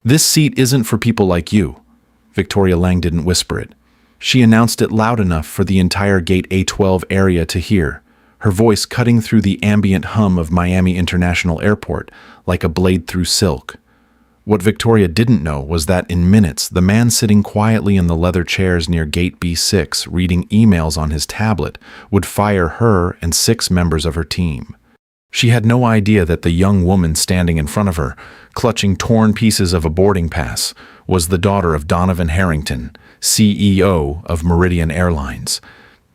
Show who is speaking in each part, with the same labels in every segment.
Speaker 1: "This seat isn't for people like you." Victoria Lang didn't whisper it. She announced it loud enough for the entire Gate A12 area to hear, her voice cutting through the ambient hum of Miami International Airport like a blade through silk. What Victoria didn't know was that in minutes, the man sitting quietly in the leather chairs near Gate B6 reading emails on his tablet would fire her and 6 members of her team. She had no idea that the young woman standing in front of her, clutching torn pieces of a boarding pass, was the daughter of Donovan Harrington, CEO of Meridian Airlines.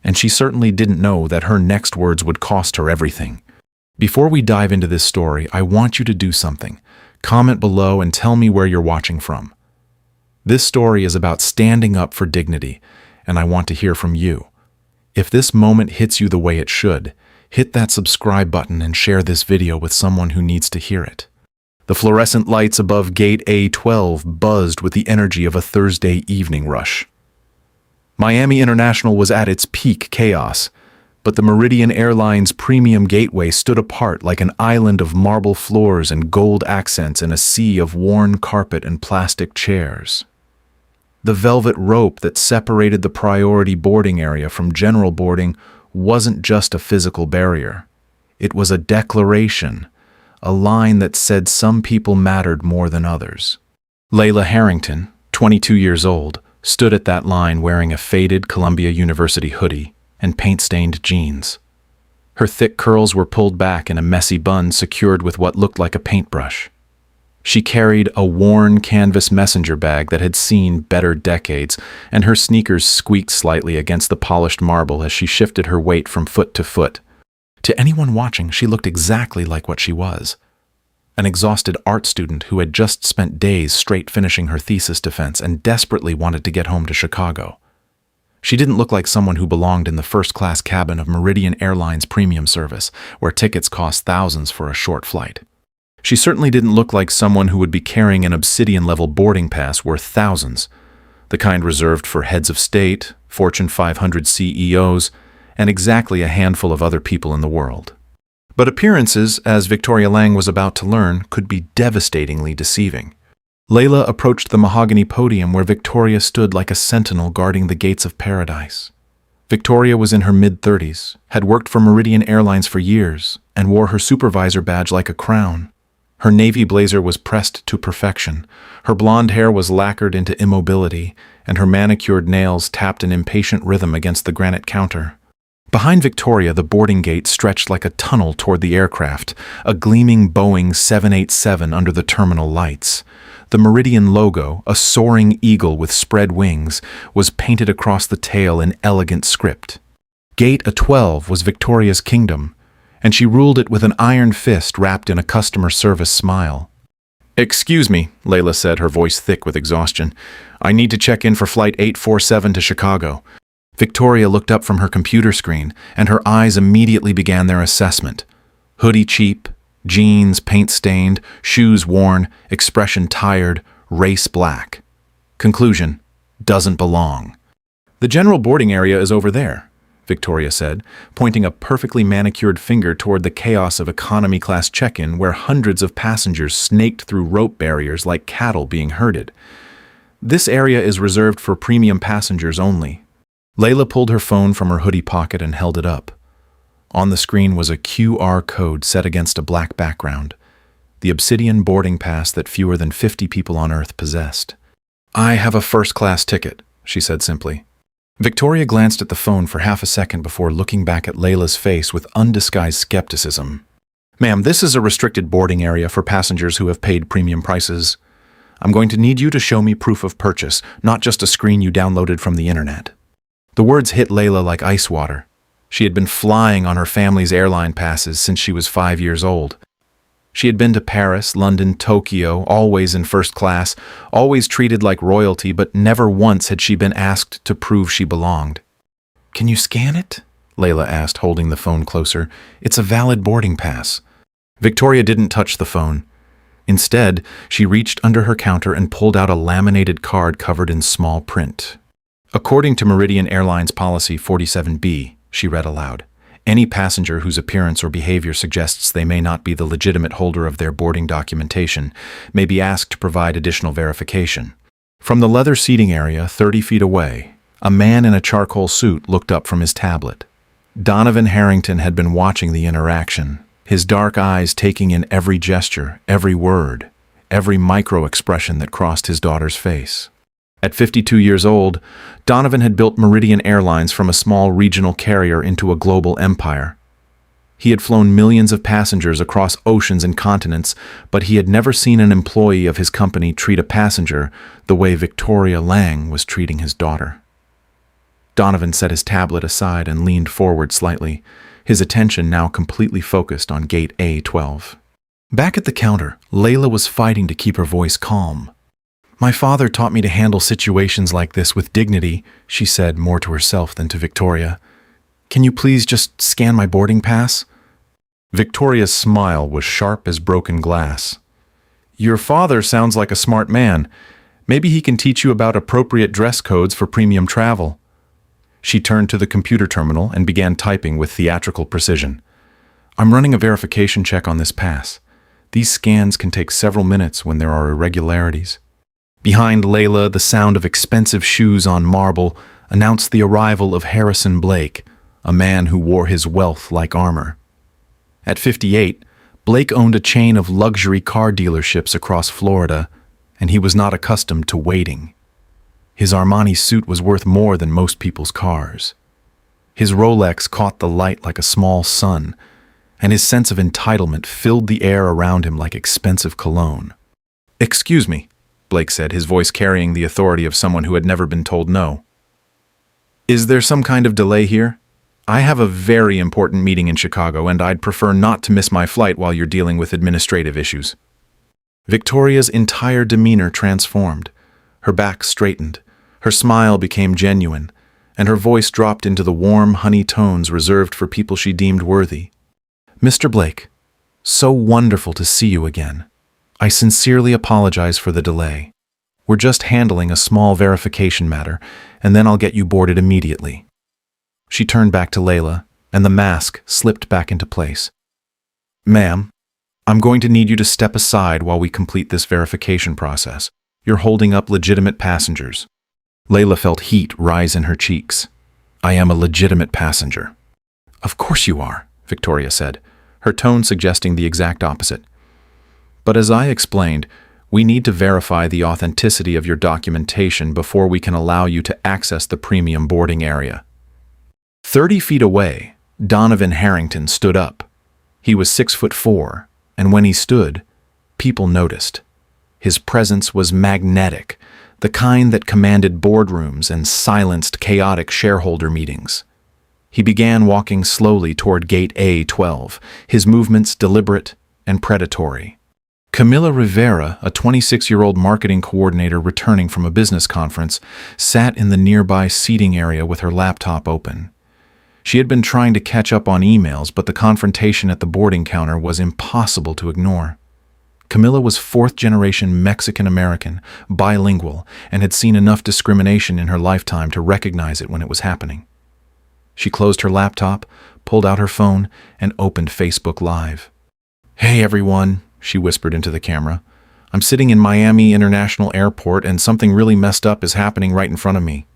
Speaker 1: And she certainly didn't know that her next words would cost her everything. Before we dive into this story, I want you to do something. Comment below and tell me where you're watching from. This story is about standing up for dignity, and I want to hear from you. If this moment hits you the way it should, hit that subscribe button and share this video with someone who needs to hear it. The fluorescent lights above Gate A12 buzzed with the energy of a Thursday evening rush. Miami International was at its peak chaos, but the Meridian Airlines premium gateway stood apart like an island of marble floors and gold accents in a sea of worn carpet and plastic chairs. The velvet rope that separated the priority boarding area from general boarding wasn't just a physical barrier. It was a declaration, a line that said some people mattered more than others. Layla Harrington, 22 years old, stood at that line wearing a faded Columbia University hoodie and paint-stained jeans. Her thick curls were pulled back in a messy bun secured with what looked like a paintbrush. She carried a worn canvas messenger bag that had seen better decades, and her sneakers squeaked slightly against the polished marble as she shifted her weight from foot to foot. To anyone watching, she looked exactly like what she was. An exhausted art student who had just spent days straight finishing her thesis defense and desperately wanted to get home to Chicago. She didn't look like someone who belonged in the first-class cabin of Meridian Airlines premium service, where tickets cost thousands for a short flight. She certainly didn't look like someone who would be carrying an obsidian-level boarding pass worth thousands, the kind reserved for heads of state, Fortune 500 CEOs, and exactly a handful of other people in the world. But appearances, as Victoria Lang was about to learn, could be devastatingly deceiving. Layla approached the mahogany podium where Victoria stood like a sentinel guarding the gates of paradise. Victoria was in her mid-30s, had worked for Meridian Airlines for years, and wore her supervisor badge like a crown. Her navy blazer was pressed to perfection, her blonde hair was lacquered into immobility, and her manicured nails tapped an impatient rhythm against the granite counter. Behind Victoria, the boarding gate stretched like a tunnel toward the aircraft, a gleaming Boeing 787 under the terminal lights. The Meridian logo, a soaring eagle with spread wings, was painted across the tail in elegant script. Gate A12 was Victoria's kingdom, and she ruled it with an iron fist wrapped in a customer service smile. "Excuse me," Layla said, her voice thick with exhaustion. "I need to check in for Flight 847 to Chicago." Victoria looked up from her computer screen, and her eyes immediately began their assessment. Hoodie cheap, jeans paint-stained, shoes worn, expression tired, race black. Conclusion: doesn't belong. "The general boarding area is over there," Victoria said, pointing a perfectly manicured finger toward the chaos of economy-class check-in where hundreds of passengers snaked through rope barriers like cattle being herded. "This area is reserved for premium passengers only." Layla pulled her phone from her hoodie pocket and held it up. On the screen was a QR code set against a black background, the obsidian boarding pass that fewer than 50 people on Earth possessed. "I have a first-class ticket," she said simply. Victoria glanced at the phone for half a second before looking back at Layla's face with undisguised skepticism. "Ma'am, this is a restricted boarding area for passengers who have paid premium prices. I'm going to need you to show me proof of purchase, not just a screen you downloaded from the internet." The words hit Layla like ice water. She had been flying on her family's airline passes since she was 5 years old. She had been to Paris, London, Tokyo, always in first class, always treated like royalty, but never once had she been asked to prove she belonged. "Can you scan it?" Layla asked, holding the phone closer. "It's a valid boarding pass." Victoria didn't touch the phone. Instead, she reached under her counter and pulled out a laminated card covered in small print. "According to Meridian Airlines Policy 47B," she read aloud, Any passenger whose appearance or behavior suggests they may not be the legitimate holder of their boarding documentation may be asked to provide additional verification. From the leather seating area 30 feet away, a man in a charcoal suit looked up from his tablet. Donovan Harrington had been watching the interaction, his dark eyes taking in every gesture, every word, every micro-expression that crossed his daughter's face. At 52 years old, Donovan had built Meridian Airlines from a small regional carrier into a global empire. He had flown millions of passengers across oceans and continents, but he had never seen an employee of his company treat a passenger the way Victoria Lang was treating his daughter. Donovan set his tablet aside and leaned forward slightly, his attention now completely focused on gate A12. Back at the counter, Layla was fighting to keep her voice calm. "My father taught me to handle situations like this with dignity," she said, more to herself than to Victoria. "Can you please just scan my boarding pass?" Victoria's smile was sharp as broken glass. "Your father sounds like a smart man. Maybe he can teach you about appropriate dress codes for premium travel." She turned to the computer terminal and began typing with theatrical precision. "I'm running a verification check on this pass. These scans can take several minutes when there are irregularities." Behind Layla, the sound of expensive shoes on marble announced the arrival of Harrison Blake, a man who wore his wealth like armor. At 58, Blake owned a chain of luxury car dealerships across Florida, and he was not accustomed to waiting. His Armani suit was worth more than most people's cars. His Rolex caught the light like a small sun, and his sense of entitlement filled the air around him like expensive cologne. "Excuse me," Blake said, his voice carrying the authority of someone who had never been told no. "Is there some kind of delay here? I have a very important meeting in Chicago, and I'd prefer not to miss my flight while you're dealing with administrative issues." Victoria's entire demeanor transformed. Her back straightened, her smile became genuine, and her voice dropped into the warm, honey tones reserved for people she deemed worthy. "Mr. Blake, so wonderful to see you again. I sincerely apologize for the delay. We're just handling a small verification matter, and then I'll get you boarded immediately." She turned back to Layla, and the mask slipped back into place. "Ma'am, I'm going to need you to step aside while we complete this verification process. You're holding up legitimate passengers." Layla felt heat rise in her cheeks. "I am a legitimate passenger." "Of course you are," Victoria said, her tone suggesting the exact opposite. "But as I explained, we need to verify the authenticity of your documentation before we can allow you to access the premium boarding area." 30 feet away, Donovan Harrington stood up. He was 6'4", and when he stood, people noticed. His presence was magnetic, the kind that commanded boardrooms and silenced chaotic shareholder meetings. He began walking slowly toward gate A12, his movements deliberate and predatory. Camila Rivera, a 26-year-old marketing coordinator returning from a business conference, sat in the nearby seating area with her laptop open. She had been trying to catch up on emails, but the confrontation at the boarding counter was impossible to ignore. Camila was fourth-generation Mexican-American, bilingual, and had seen enough discrimination in her lifetime to recognize it when it was happening. She closed her laptop, pulled out her phone, and opened Facebook Live. "Hey, everyone," she whispered into the camera. "I'm sitting in Miami International Airport, and something really messed up is happening right in front of me.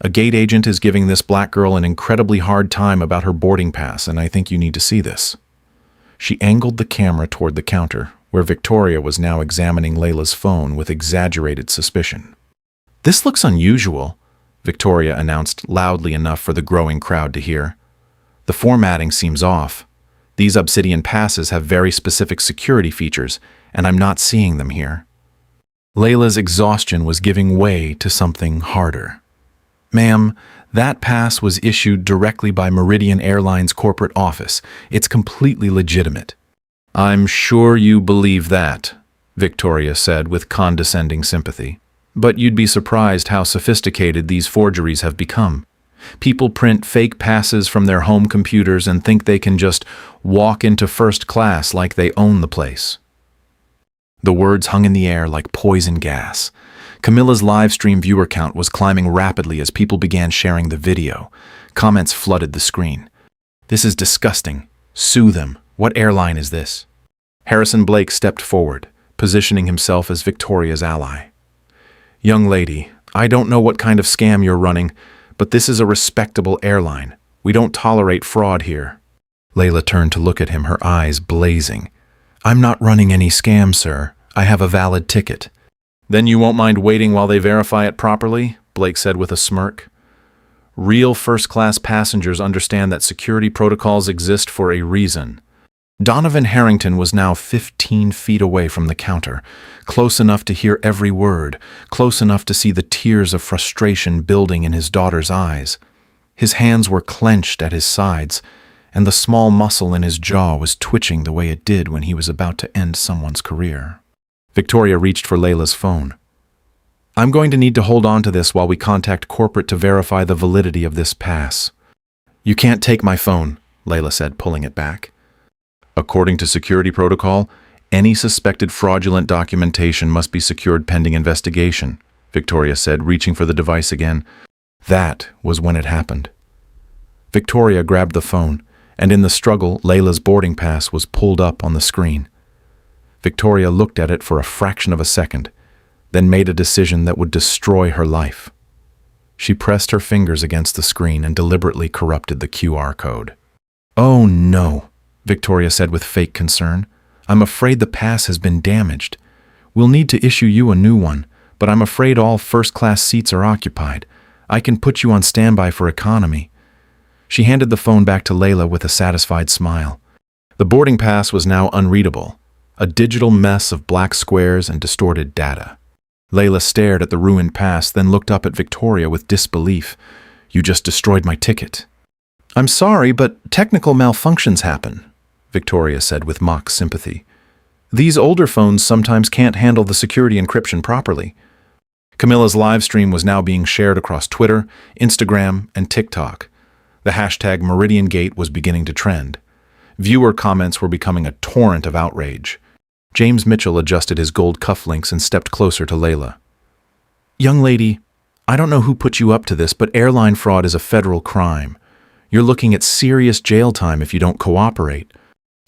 Speaker 1: A gate agent is giving this black girl an incredibly hard time about her boarding pass, and I think you need to see this." She angled the camera toward the counter, where Victoria was now examining Layla's phone with exaggerated suspicion. "This looks unusual," Victoria announced loudly enough for the growing crowd to hear. "The formatting seems off. These Obsidian passes have very specific security features, and I'm not seeing them here." Layla's exhaustion was giving way to something harder. "Ma'am, that pass was issued directly by Meridian Airlines corporate office. It's completely legitimate." "I'm sure you believe that," Victoria said with condescending sympathy. "But you'd be surprised how sophisticated these forgeries have become. People print fake passes from their home computers and think they can just walk into first class like they own the place." The words hung in the air like poison gas. Camilla's livestream viewer count was climbing rapidly as people began sharing the video. Comments flooded the screen. This is disgusting. Sue them. What airline is this? Harrison Blake stepped forward, positioning himself as Victoria's ally. Young lady, I don't know what kind of scam you're running, but this is a respectable airline. We don't tolerate fraud here. Layla turned to look at him, her eyes blazing. I'm not running any scam, sir. I have a valid ticket. Then you won't mind waiting while they verify it properly? Blake said with a smirk. Real first-class passengers understand that security protocols exist for a reason. Donovan Harrington was now 15 feet away from the counter, close enough to hear every word, close enough to see the tears of frustration building in his daughter's eyes. His hands were clenched at his sides, and the small muscle in his jaw was twitching the way it did when he was about to end someone's career. Victoria reached for Layla's phone. I'm going to need to hold on to this while we contact corporate to verify the validity of this pass. You can't take my phone, Layla said, pulling it back. According to security protocol, any suspected fraudulent documentation must be secured pending investigation, Victoria said, reaching for the device again. That was when it happened. Victoria grabbed the phone, and in the struggle, Layla's boarding pass was pulled up on the screen. Victoria looked at it for a fraction of a second, then made a decision that would destroy her life. She pressed her fingers against the screen and deliberately corrupted the QR code. Oh no, Victoria said with fake concern. I'm afraid the pass has been damaged. We'll need to issue you a new one, but I'm afraid all first-class seats are occupied. I can put you on standby for economy. She handed the phone back to Layla with a satisfied smile. The boarding pass was now unreadable, a digital mess of black squares and distorted data. Layla stared at the ruined pass, then looked up at Victoria with disbelief. You just destroyed my ticket. I'm sorry, but technical malfunctions happen, Victoria said with mock sympathy. These older phones sometimes can't handle the security encryption properly. Camilla's live stream was now being shared across Twitter, Instagram, and TikTok. The hashtag Meridian Gate was beginning to trend. Viewer comments were becoming a torrent of outrage. James Mitchell adjusted his gold cufflinks and stepped closer to Layla. Young lady, I don't know who put you up to this, but airline fraud is a federal crime. You're looking at serious jail time if you don't cooperate.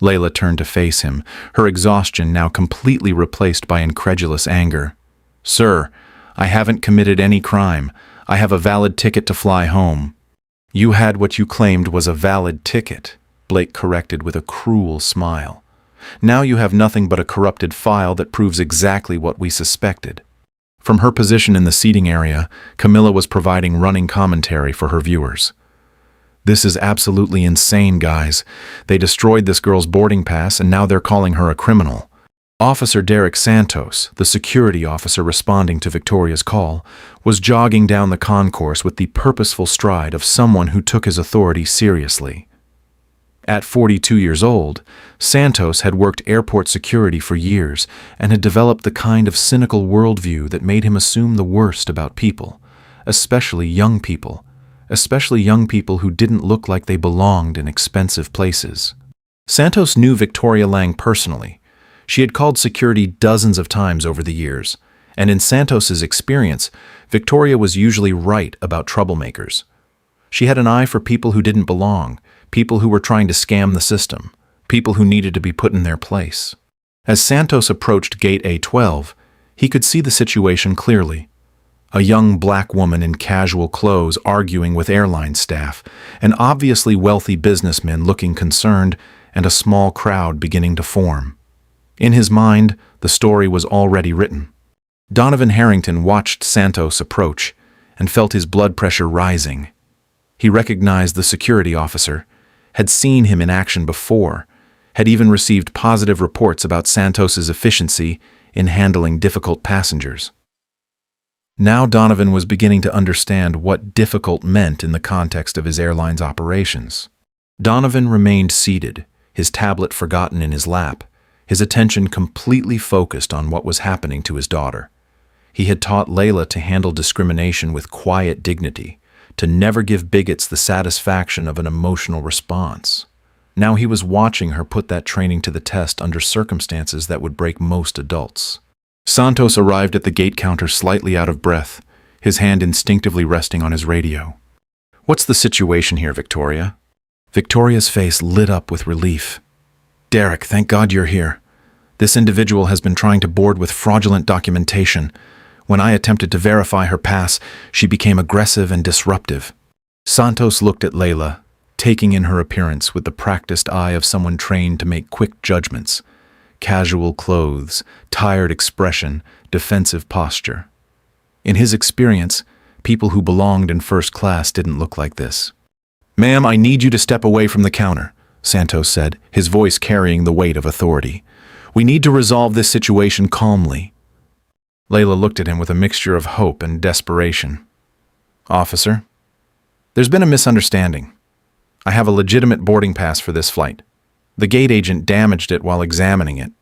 Speaker 1: Layla turned to face him, her exhaustion now completely replaced by incredulous anger. Sir, I haven't committed any crime. I have a valid ticket to fly home. You had what you claimed was a valid ticket, Blake corrected with a cruel smile. Now you have nothing but a corrupted file that proves exactly what we suspected. From her position in the seating area, Camilla was providing running commentary for her viewers. This is absolutely insane, guys. They destroyed this girl's boarding pass and now they're calling her a criminal. Officer Derek Santos, the security officer responding to Victoria's call, was jogging down the concourse with the purposeful stride of someone who took his authority seriously. At 42 years old, Santos had worked airport security for years and had developed the kind of cynical worldview that made him assume the worst about people, especially young people who didn't look like they belonged in expensive places. Santos knew Victoria Lang personally. She had called security dozens of times over the years, and in Santos's experience, Victoria was usually right about troublemakers. She had an eye for people who didn't belong, people who were trying to scam the system, people who needed to be put in their place. As Santos approached Gate A12, he could see the situation clearly. A young black woman in casual clothes arguing with airline staff, an obviously wealthy businessman looking concerned, and a small crowd beginning to form. In his mind, the story was already written. Donovan Harrington watched Santos approach and felt his blood pressure rising. He recognized the security officer, had seen him in action before, had even received positive reports about Santos's efficiency in handling difficult passengers. Now Donovan was beginning to understand what difficult meant in the context of his airline's operations. Donovan remained seated, his tablet forgotten in his lap, his attention completely focused on what was happening to his daughter. He had taught Layla to handle discrimination with quiet dignity, to never give bigots the satisfaction of an emotional response. Now he was watching her put that training to the test under circumstances that would break most adults. Santos arrived at the gate counter slightly out of breath, his hand instinctively resting on his radio. What's the situation here, Victoria? Victoria's face lit up with relief. Derek, thank God you're here. This individual has been trying to board with fraudulent documentation. When I attempted to verify her pass, she became aggressive and disruptive. Santos looked at Layla, taking in her appearance with the practiced eye of someone trained to make quick judgments. Casual clothes, tired expression, defensive posture. In his experience, people who belonged in first class didn't look like this. Ma'am, I need you to step away from the counter, Santos said, his voice carrying the weight of authority. We need to resolve this situation calmly. Layla looked at him with a mixture of hope and desperation. Officer, there's been a misunderstanding. I have a legitimate boarding pass for this flight. The gate agent damaged it while examining it,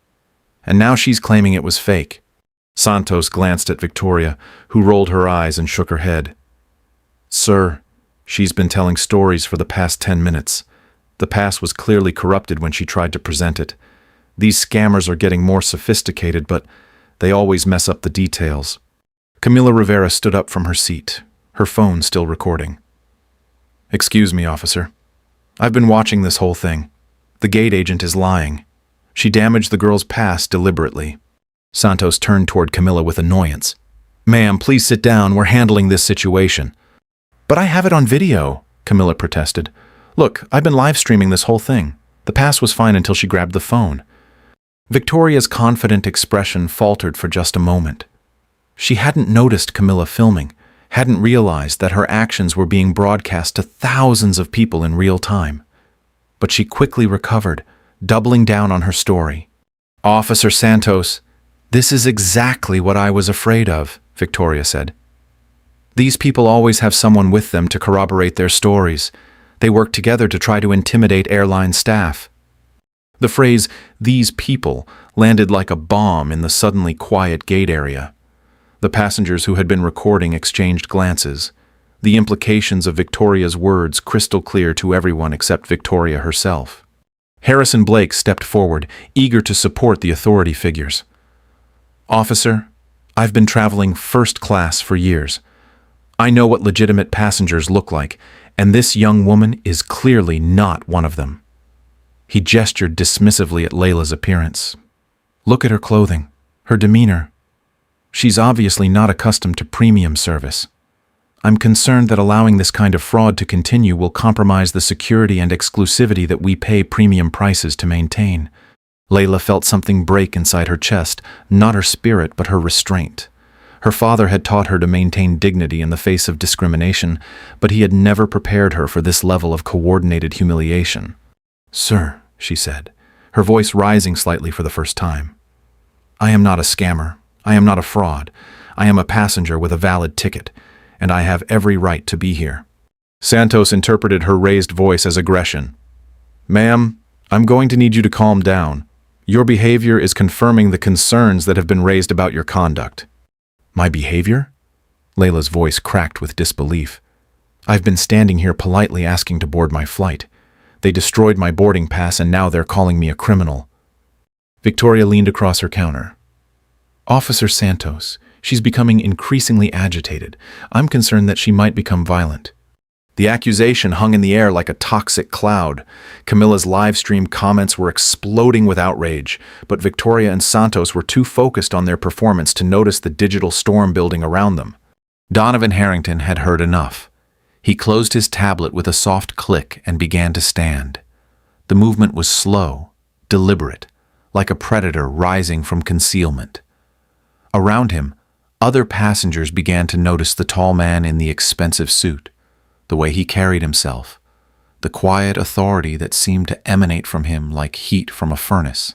Speaker 1: and now she's claiming it was fake. Santos glanced at Victoria, who rolled her eyes and shook her head. Sir, she's been telling stories for the past 10 minutes. The pass was clearly corrupted when she tried to present it. These scammers are getting more sophisticated, but they always mess up the details. Camila Rivera stood up from her seat, her phone still recording. Excuse me, officer. I've been watching this whole thing. The gate agent is lying. She damaged the girl's pass deliberately. Santos turned toward Camila with annoyance. Ma'am, please sit down. We're handling this situation. But I have it on video, Camila protested. Look, I've been live streaming this whole thing. The pass was fine until she grabbed the phone. Victoria's confident expression faltered for just a moment. She hadn't noticed Camila filming, hadn't realized that her actions were being broadcast to thousands of people in real time. But she quickly recovered, doubling down on her story. Officer Santos, this is exactly what I was afraid of, Victoria said. These people always have someone with them to corroborate their stories. They work together to try to intimidate airline staff. The phrase, these people, landed like a bomb in the suddenly quiet gate area. The passengers who had been recording exchanged glances, the implications of Victoria's words crystal clear to everyone except Victoria herself. Harrison Blake stepped forward, eager to support the authority figures. Officer, I've been traveling first class for years. I know what legitimate passengers look like, and this young woman is clearly not one of them. He gestured dismissively at Layla's appearance. Look at her clothing, her demeanor. She's obviously not accustomed to premium service. I'm concerned that allowing this kind of fraud to continue will compromise the security and exclusivity that we pay premium prices to maintain. Layla felt something break inside her chest, not her spirit, but her restraint. Her father had taught her to maintain dignity in the face of discrimination, but he had never prepared her for this level of coordinated humiliation. Sir, she said, her voice rising slightly for the first time. I am not a scammer. I am not a fraud. I am a passenger with a valid ticket, and I have every right to be here. Santos interpreted her raised voice as aggression. Ma'am, I'm going to need you to calm down. Your behavior is confirming the concerns that have been raised about your conduct. My behavior? Layla's voice cracked with disbelief. I've been standing here politely asking to board my flight. They destroyed my boarding pass and now they're calling me a criminal. Victoria leaned across her counter. Officer Santos, she's becoming increasingly agitated. I'm concerned that she might become violent. The accusation hung in the air like a toxic cloud. Camilla's live stream comments were exploding with outrage, but Victoria and Santos were too focused on their performance to notice the digital storm building around them. Donovan Harrington had heard enough. He closed his tablet with a soft click and began to stand. The movement was slow, deliberate, like a predator rising from concealment. Around him, other passengers began to notice the tall man in the expensive suit, the way he carried himself, the quiet authority that seemed to emanate from him like heat from a furnace.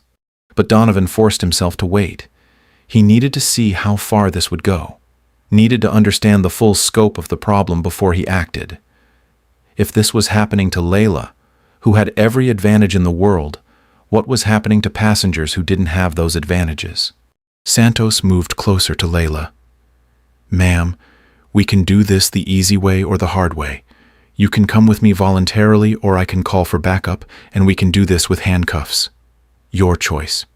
Speaker 1: But Donovan forced himself to wait. He needed to see how far this would go, needed to understand the full scope of the problem before he acted. If this was happening to Layla, who had every advantage in the world, what was happening to passengers who didn't have those advantages? Santos moved closer to Layla. Ma'am, we can do this the easy way or the hard way. You can come with me voluntarily or I can call for backup, and we can do this with handcuffs. Your choice.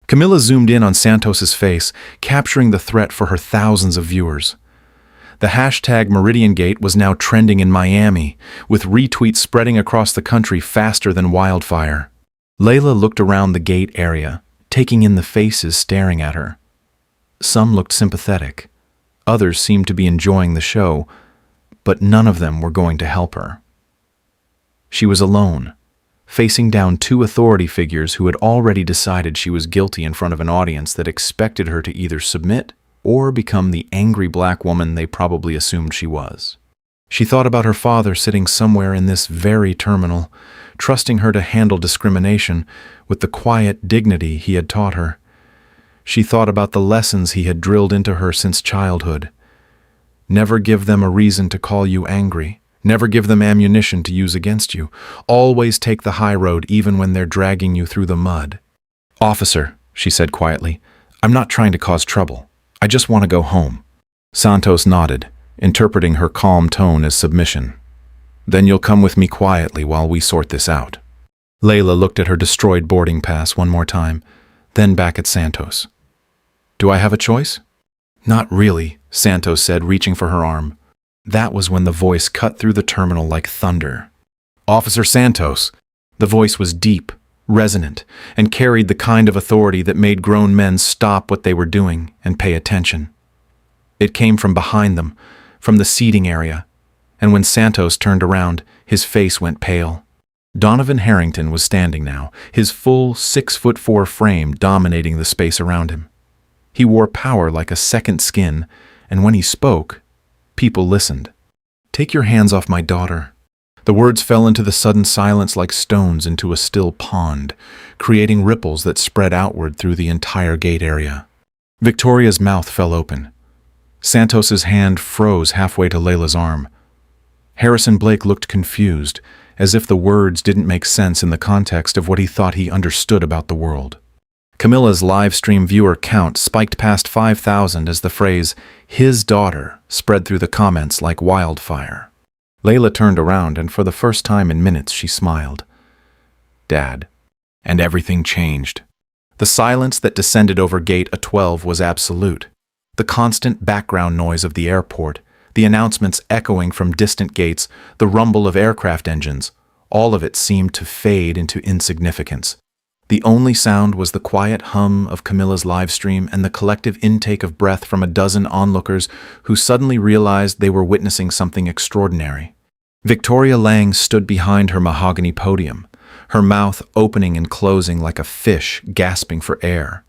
Speaker 1: Camila zoomed in on Santos's face, capturing the threat for her thousands of viewers. The hashtag Meridian Gate was now trending in Miami, with retweets spreading across the country faster than wildfire. Layla looked around the gate area, taking in the faces staring at her. Some looked sympathetic. Others seemed to be enjoying the show, but none of them were going to help her. She was alone, facing down two authority figures who had already decided she was guilty in front of an audience that expected her to either submit or become the angry black woman they probably assumed she was. She thought about her father sitting somewhere in this very terminal, trusting her to handle discrimination with the quiet dignity he had taught her. She thought about the lessons he had drilled into her since childhood. Never give them a reason to call you angry. Never give them ammunition to use against you. Always take the high road even when they're dragging you through the mud. "Officer," she said quietly, "I'm not trying to cause trouble. I just want to go home." Santos nodded, interpreting her calm tone as submission. "Then you'll come with me quietly while we sort this out." Layla looked at her destroyed boarding pass one more time, then back at Santos. "Do I have a choice?" "Not really," Santos said, reaching for her arm. That was when the voice cut through the terminal like thunder. "Officer Santos!" The voice was deep, resonant, and carried the kind of authority that made grown men stop what they were doing and pay attention. It came from behind them, from the seating area, and when Santos turned around, his face went pale. Donovan Harrington was standing now, his full 6'4" frame dominating the space around him. He wore power like a second skin, and when he spoke, people listened. "Take your hands off my daughter." The words fell into the sudden silence like stones into a still pond, creating ripples that spread outward through the entire gate area. Victoria's mouth fell open. Santos's hand froze halfway to Layla's arm. Harrison Blake looked confused, as if the words didn't make sense in the context of what he thought he understood about the world. Camilla's livestream viewer count spiked past 5,000 as the phrase, "his daughter," spread through the comments like wildfire. Layla turned around, and for the first time in minutes she smiled. "Dad." And everything changed. The silence that descended over Gate A12 was absolute. The constant background noise of the airport, the announcements echoing from distant gates, the rumble of aircraft engines, all of it seemed to fade into insignificance. The only sound was the quiet hum of Camilla's livestream and the collective intake of breath from a dozen onlookers who suddenly realized they were witnessing something extraordinary. Victoria Lang stood behind her mahogany podium, her mouth opening and closing like a fish gasping for air.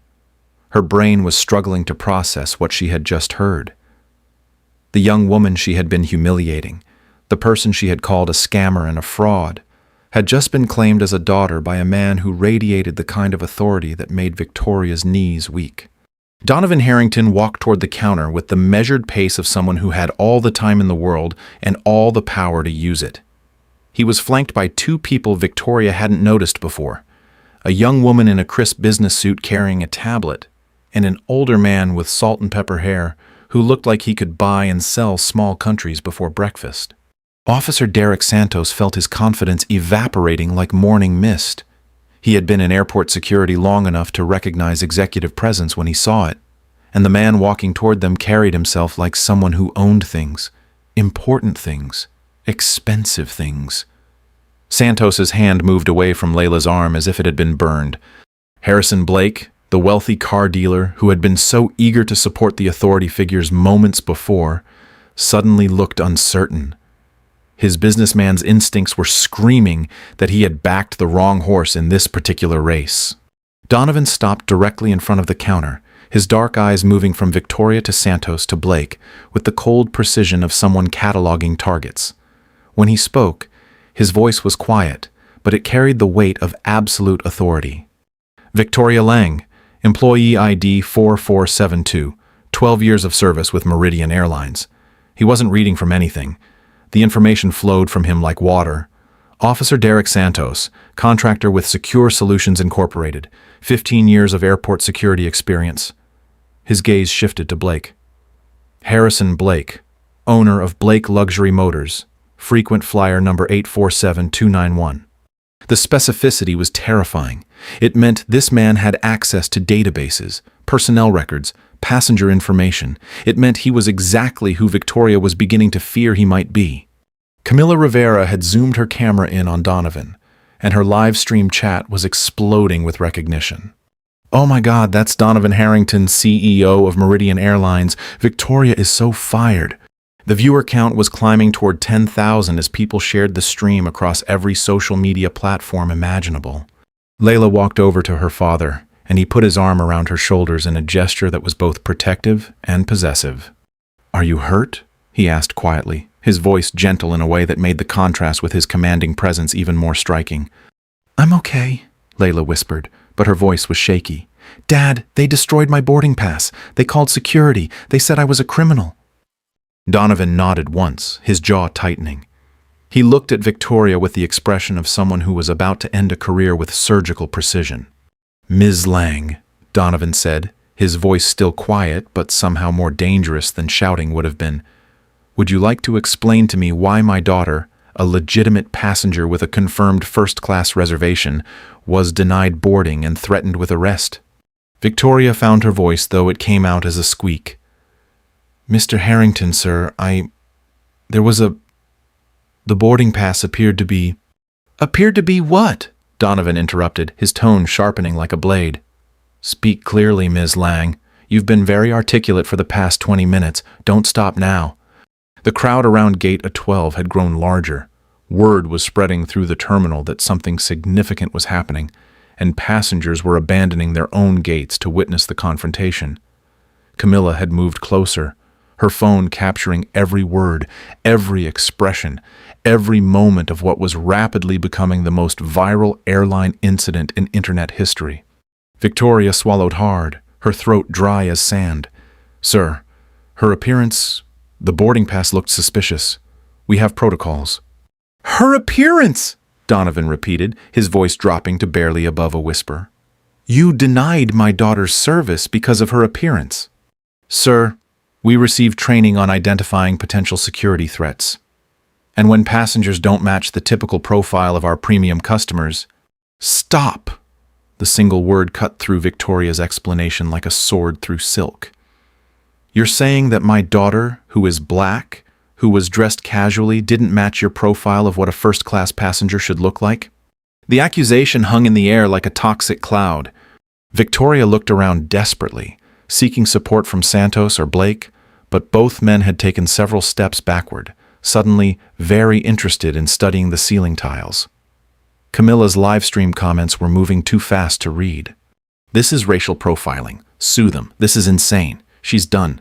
Speaker 1: Her brain was struggling to process what she had just heard. The young woman she had been humiliating, the person she had called a scammer and a fraud, had just been claimed as a daughter by a man who radiated the kind of authority that made Victoria's knees weak. Donovan Harrington walked toward the counter with the measured pace of someone who had all the time in the world and all the power to use it. He was flanked by two people Victoria hadn't noticed before, a young woman in a crisp business suit carrying a tablet, and an older man with salt and pepper hair who looked like he could buy and sell small countries before breakfast. Officer Derek Santos felt his confidence evaporating like morning mist. He had been in airport security long enough to recognize executive presence when he saw it, and the man walking toward them carried himself like someone who owned things, important things, expensive things. Santos's hand moved away from Layla's arm as if it had been burned. Harrison Blake, the wealthy car dealer who had been so eager to support the authority figures moments before, suddenly looked uncertain. His businessman's instincts were screaming that he had backed the wrong horse in this particular race. Donovan stopped directly in front of the counter, his dark eyes moving from Victoria to Santos to Blake with the cold precision of someone cataloging targets. When he spoke, his voice was quiet, but it carried the weight of absolute authority. "Victoria Lang, employee ID 4472, 12 years of service with Meridian Airlines." He wasn't reading from anything. The information flowed from him like water. "Officer Derek Santos, contractor with Secure Solutions Incorporated, 15 years of airport security experience." His gaze shifted to Blake. "Harrison Blake, owner of Blake Luxury Motors, frequent flyer number 847291. The specificity was terrifying. It meant this man had access to databases, personnel records, passenger information. It meant he was exactly who Victoria was beginning to fear he might be. Camilla Rivera had zoomed her camera in on Donovan, and her live stream chat was exploding with recognition. "Oh my God, that's Donovan Harrington, CEO of Meridian Airlines. Victoria is so fired." The viewer count was climbing toward 10,000 as people shared the stream across every social media platform imaginable. Layla walked over to her father, and he put his arm around her shoulders in a gesture that was both protective and possessive. "Are you hurt?" he asked quietly, his voice gentle in a way that made the contrast with his commanding presence even more striking. "I'm okay," Layla whispered, but her voice was shaky. "Dad, they destroyed my boarding pass. They called security. They said I was a criminal." Donovan nodded once, his jaw tightening. He looked at Victoria with the expression of someone who was about to end a career with surgical precision. "Ms. Lang," Donovan said, his voice still quiet but somehow more dangerous than shouting would have been, "would you like to explain to me why my daughter, a legitimate passenger with a confirmed first-class reservation, was denied boarding and threatened with arrest?" Victoria found her voice, though it came out as a squeak. "Mr. Harrington, sir, the boarding pass appeared to be—" "Appeared to be what?" Donovan interrupted, his tone sharpening like a blade. "Speak clearly, Ms. Lang. You've been very articulate for the past 20 minutes. Don't stop now." The crowd around Gate A12 had grown larger. Word was spreading through the terminal that something significant was happening, and passengers were abandoning their own gates to witness the confrontation. Camilla had moved closer, her phone capturing every word, every expression, every moment of what was rapidly becoming the most viral airline incident in internet history. Victoria swallowed hard, her throat dry as sand. "Sir, her appearance, the boarding pass looked suspicious. We have protocols." "Her appearance!" Donovan repeated, his voice dropping to barely above a whisper. "You denied my daughter's service because of her appearance." "Sir, we receive training on identifying potential security threats. And when passengers don't match the typical profile of our premium customers—" "Stop!" The single word cut through Victoria's explanation like a sword through silk. "You're saying that my daughter, who is black, who was dressed casually, didn't match your profile of what a first-class passenger should look like?" The accusation hung in the air like a toxic cloud. Victoria looked around desperately, seeking support from Santos or Blake, but both men had taken several steps backward, suddenly very interested in studying the ceiling tiles. Camilla's livestream comments were moving too fast to read. "This is racial profiling. Sue them. This is insane. She's done."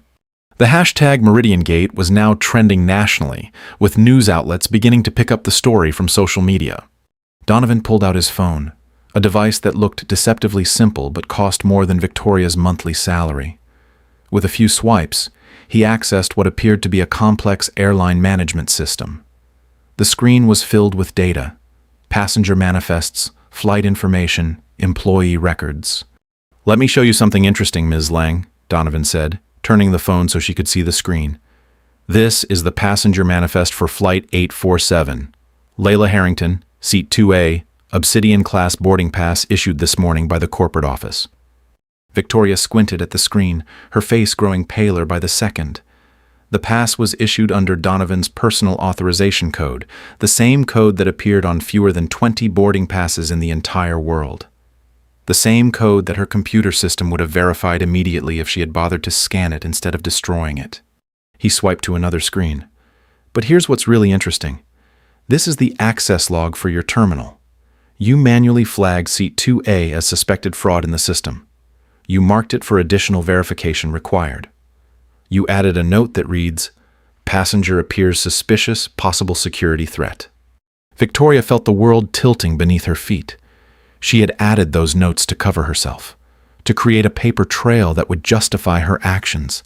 Speaker 1: The hashtag MeridianGate was now trending nationally, with news outlets beginning to pick up the story from social media. Donovan pulled out his phone, a device that looked deceptively simple but cost more than Victoria's monthly salary. With a few swipes, he accessed what appeared to be a complex airline management system. The screen was filled with data: passenger manifests, flight information, employee records. "Let me show you something interesting, Ms. Lang," Donovan said, turning the phone so she could see the screen. "This is the passenger manifest for Flight 847. Layla Harrington, Seat 2A, Obsidian-class boarding pass issued this morning by the corporate office." Victoria squinted at the screen, her face growing paler by the second. The pass was issued under Donovan's personal authorization code, the same code that appeared on fewer than 20 boarding passes in the entire world. The same code that her computer system would have verified immediately if she had bothered to scan it instead of destroying it. He swiped to another screen. "But here's what's really interesting. This is the access log for your terminal. You manually flagged Seat 2A as suspected fraud in the system. You marked it for additional verification required. You added a note that reads, 'Passenger appears suspicious, possible security threat.'" Victoria felt the world tilting beneath her feet. She had added those notes to cover herself, to create a paper trail that would justify her actions.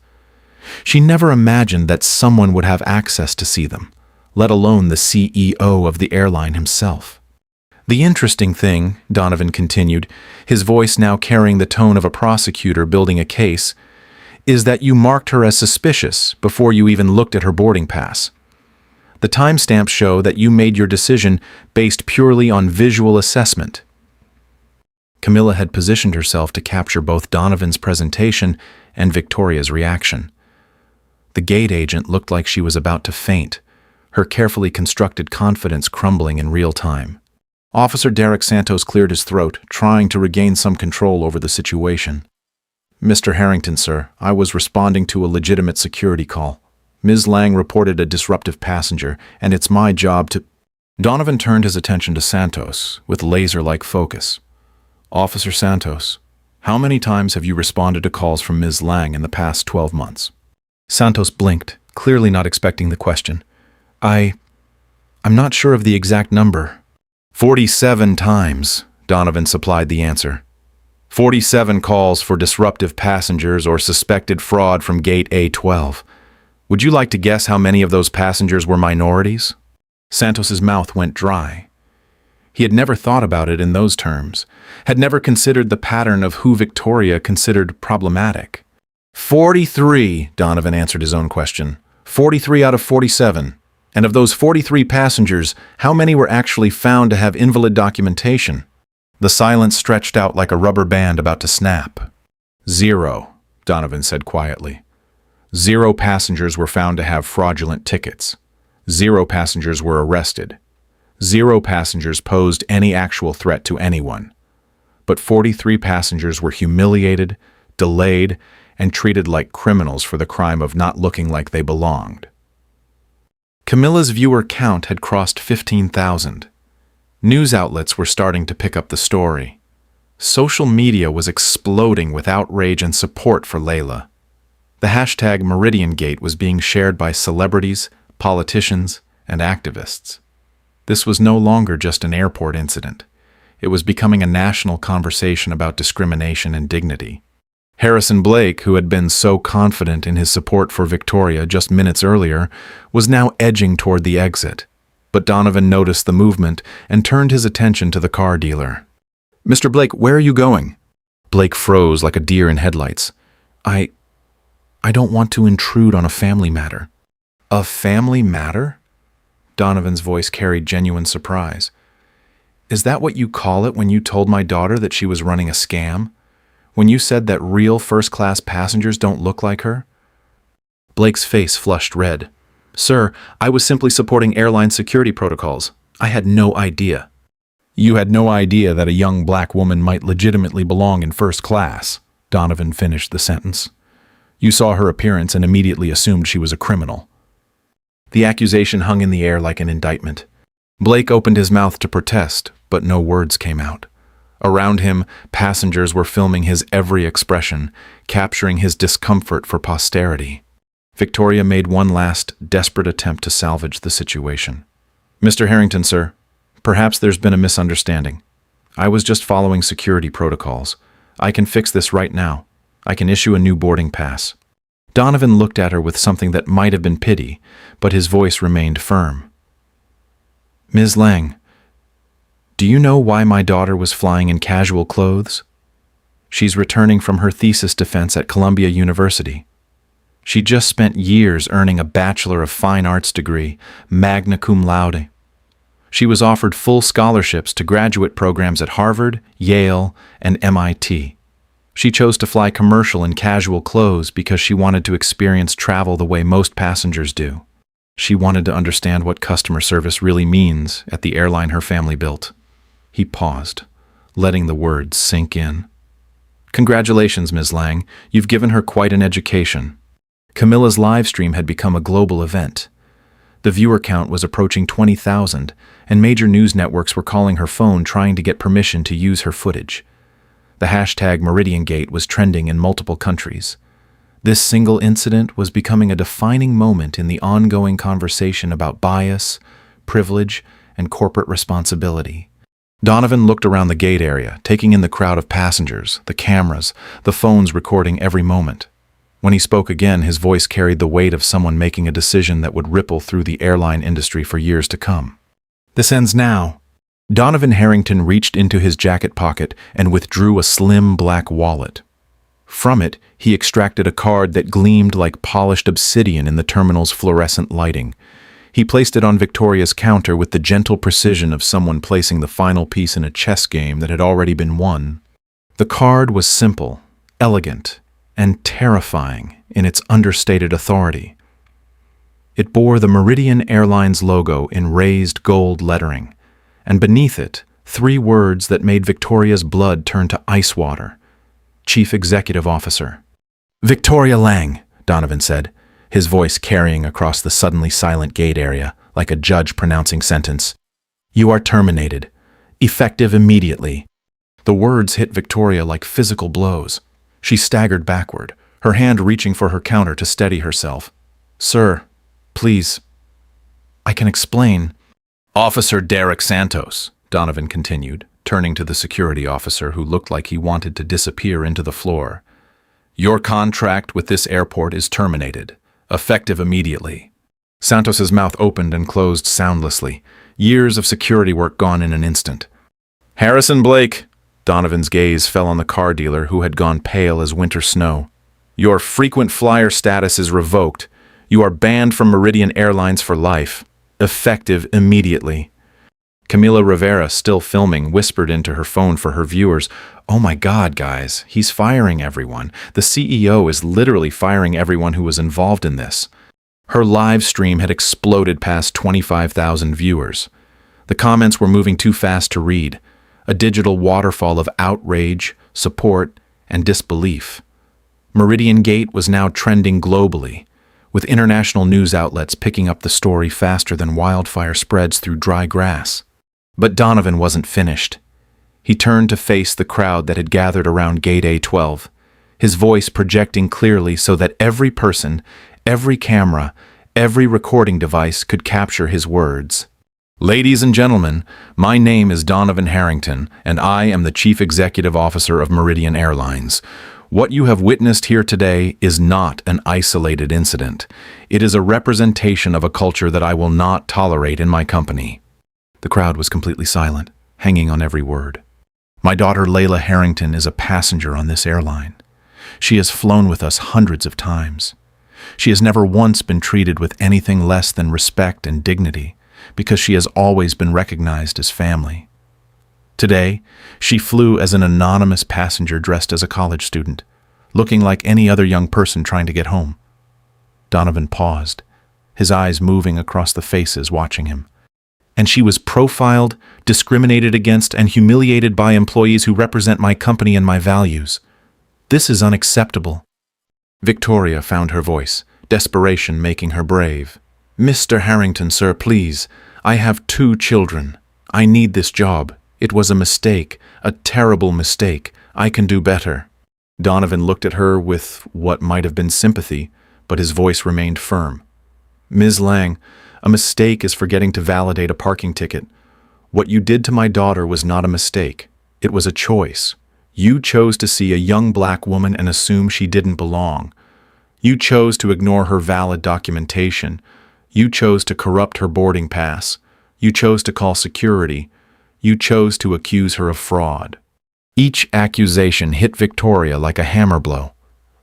Speaker 1: She never imagined that someone would have access to see them, let alone the CEO of the airline himself. "The interesting thing," Donovan continued, his voice now carrying the tone of a prosecutor building a case, "is that you marked her as suspicious before you even looked at her boarding pass. The timestamps show that you made your decision based purely on visual assessment." Camilla had positioned herself to capture both Donovan's presentation and Victoria's reaction. The gate agent looked like she was about to faint, her carefully constructed confidence crumbling in real time. Officer Derek Santos cleared his throat, trying to regain some control over the situation. "Mr. Harrington, sir, I was responding to a legitimate security call. Ms. Lang reported a disruptive passenger, and it's my job to—" Donovan turned his attention to Santos with laser-like focus. "Officer Santos, how many times have you responded to calls from Ms. Lang in the past 12 months? Santos blinked, clearly not expecting the question. I'm not sure of the exact number." 47 times, Donovan supplied the answer. 47 calls for disruptive passengers or suspected fraud from gate A12. Would you like to guess how many of those passengers were minorities? Santos's mouth went dry. He had never thought about it in those terms, had never considered the pattern of who Victoria considered problematic. 43, Donovan answered his own question. 43 out of 47. And of those 43 passengers, how many were actually found to have invalid documentation? The silence stretched out like a rubber band about to snap. 0, Donovan said quietly. 0 passengers were found to have fraudulent tickets. 0 passengers were arrested. 0 passengers posed any actual threat to anyone. But 43 passengers were humiliated, delayed, and treated like criminals for the crime of not looking like they belonged. Camilla's viewer count had crossed 15,000. News outlets were starting to pick up the story. Social media was exploding with outrage and support for Layla. The hashtag Meridian Gate was being shared by celebrities, politicians, and activists. This was no longer just an airport incident. It was becoming a national conversation about discrimination and dignity. Harrison Blake, who had been so confident in his support for Victoria just minutes earlier, was now edging toward the exit. But Donovan noticed the movement and turned his attention to the car dealer. "Mr. Blake, where are you going?" Blake froze like a deer in headlights. I don't want to intrude on a family matter." "A family matter?" Donovan's voice carried genuine surprise. "Is that what you call it when you told my daughter that she was running a scam? When you said that real first-class passengers don't look like her?" Blake's face flushed red. "Sir, I was simply supporting airline security protocols. I had no idea." "You had no idea that a young black woman might legitimately belong in first class," Donovan finished the sentence. "You saw her appearance and immediately assumed she was a criminal." The accusation hung in the air like an indictment. Blake opened his mouth to protest, but no words came out. Around him, passengers were filming his every expression, capturing his discomfort for posterity. Victoria made one last, desperate attempt to salvage the situation. "Mr. Harrington, sir, perhaps there's been a misunderstanding. I was just following security protocols. I can fix this right now. I can issue a new boarding pass." Donovan looked at her with something that might have been pity, but his voice remained firm. "Ms. Lang, do you know why my daughter was flying in casual clothes? She's returning from her thesis defense at Columbia University. She just spent years earning a Bachelor of Fine Arts degree, magna cum laude. She was offered full scholarships to graduate programs at Harvard, Yale, and MIT. She chose to fly commercial in casual clothes because she wanted to experience travel the way most passengers do. She wanted to understand what customer service really means at the airline her family built." He paused, letting the words sink in. "Congratulations, Ms. Lang. You've given her quite an education." Camilla's live stream had become a global event. The viewer count was approaching 20,000, and major news networks were calling her phone trying to get permission to use her footage. The hashtag Meridian Gate was trending in multiple countries. This single incident was becoming a defining moment in the ongoing conversation about bias, privilege, and corporate responsibility. Donovan looked around the gate area, taking in the crowd of passengers, the cameras, the phones recording every moment. When he spoke again, his voice carried the weight of someone making a decision that would ripple through the airline industry for years to come. "This ends now." Donovan Harrington reached into his jacket pocket and withdrew a slim black wallet. From it, he extracted a card that gleamed like polished obsidian in the terminal's fluorescent lighting. He placed it on Victoria's counter with the gentle precision of someone placing the final piece in a chess game that had already been won. The card was simple, elegant, and terrifying in its understated authority. It bore the Meridian Airlines logo in raised gold lettering, and beneath it, 3 words that made Victoria's blood turn to ice water. Chief Executive Officer. "Victoria Lang," Donovan said, his voice carrying across the suddenly silent gate area like a judge pronouncing sentence. "You are terminated. Effective immediately." The words hit Victoria like physical blows. She staggered backward, her hand reaching for her counter to steady herself. "Sir, please. I can explain." "Officer Derek Santos," Donovan continued, turning to the security officer who looked like he wanted to disappear into the floor. "Your contract with this airport is terminated, effective immediately." Santos's mouth opened and closed soundlessly, years of security work gone in an instant. "Harrison Blake," Donovan's gaze fell on the car dealer who had gone pale as winter snow. "Your frequent flyer status is revoked. You are banned from Meridian Airlines for life. Effective immediately." Camila Rivera, still filming, whispered into her phone for her viewers, "Oh my God, guys, he's firing everyone. The CEO is literally firing everyone who was involved in this." Her live stream had exploded past 25,000 viewers. The comments were moving too fast to read, a digital waterfall of outrage, support, and disbelief. Meridian Gate was now trending globally, with international news outlets picking up the story faster than wildfire spreads through dry grass. But Donovan wasn't finished. He turned to face the crowd that had gathered around Gate A12, his voice projecting clearly so that every person, every camera, every recording device could capture his words. "Ladies and gentlemen, my name is Donovan Harrington, and I am the Chief Executive Officer of Meridian Airlines. What you have witnessed here today is not an isolated incident. It is a representation of a culture that I will not tolerate in my company." The crowd was completely silent, hanging on every word. "My daughter Layla Harrington is a passenger on this airline. She has flown with us hundreds of times. She has never once been treated with anything less than respect and dignity, because she has always been recognized as family. Today, she flew as an anonymous passenger dressed as a college student, looking like any other young person trying to get home." Donovan paused, his eyes moving across the faces watching him. "And she was profiled, discriminated against, and humiliated by employees who represent my company and my values. This is unacceptable." Victoria found her voice, desperation making her brave. "Mr. Harrington, sir, please. I have 2 children. I need this job. It was a mistake, a terrible mistake. I can do better." Donovan looked at her with what might have been sympathy, but his voice remained firm. "Ms. Lang, a mistake is forgetting to validate a parking ticket. What you did to my daughter was not a mistake. It was a choice. You chose to see a young black woman and assume she didn't belong. You chose to ignore her valid documentation. You chose to corrupt her boarding pass. You chose to call security. You chose to accuse her of fraud." Each accusation hit Victoria like a hammer blow.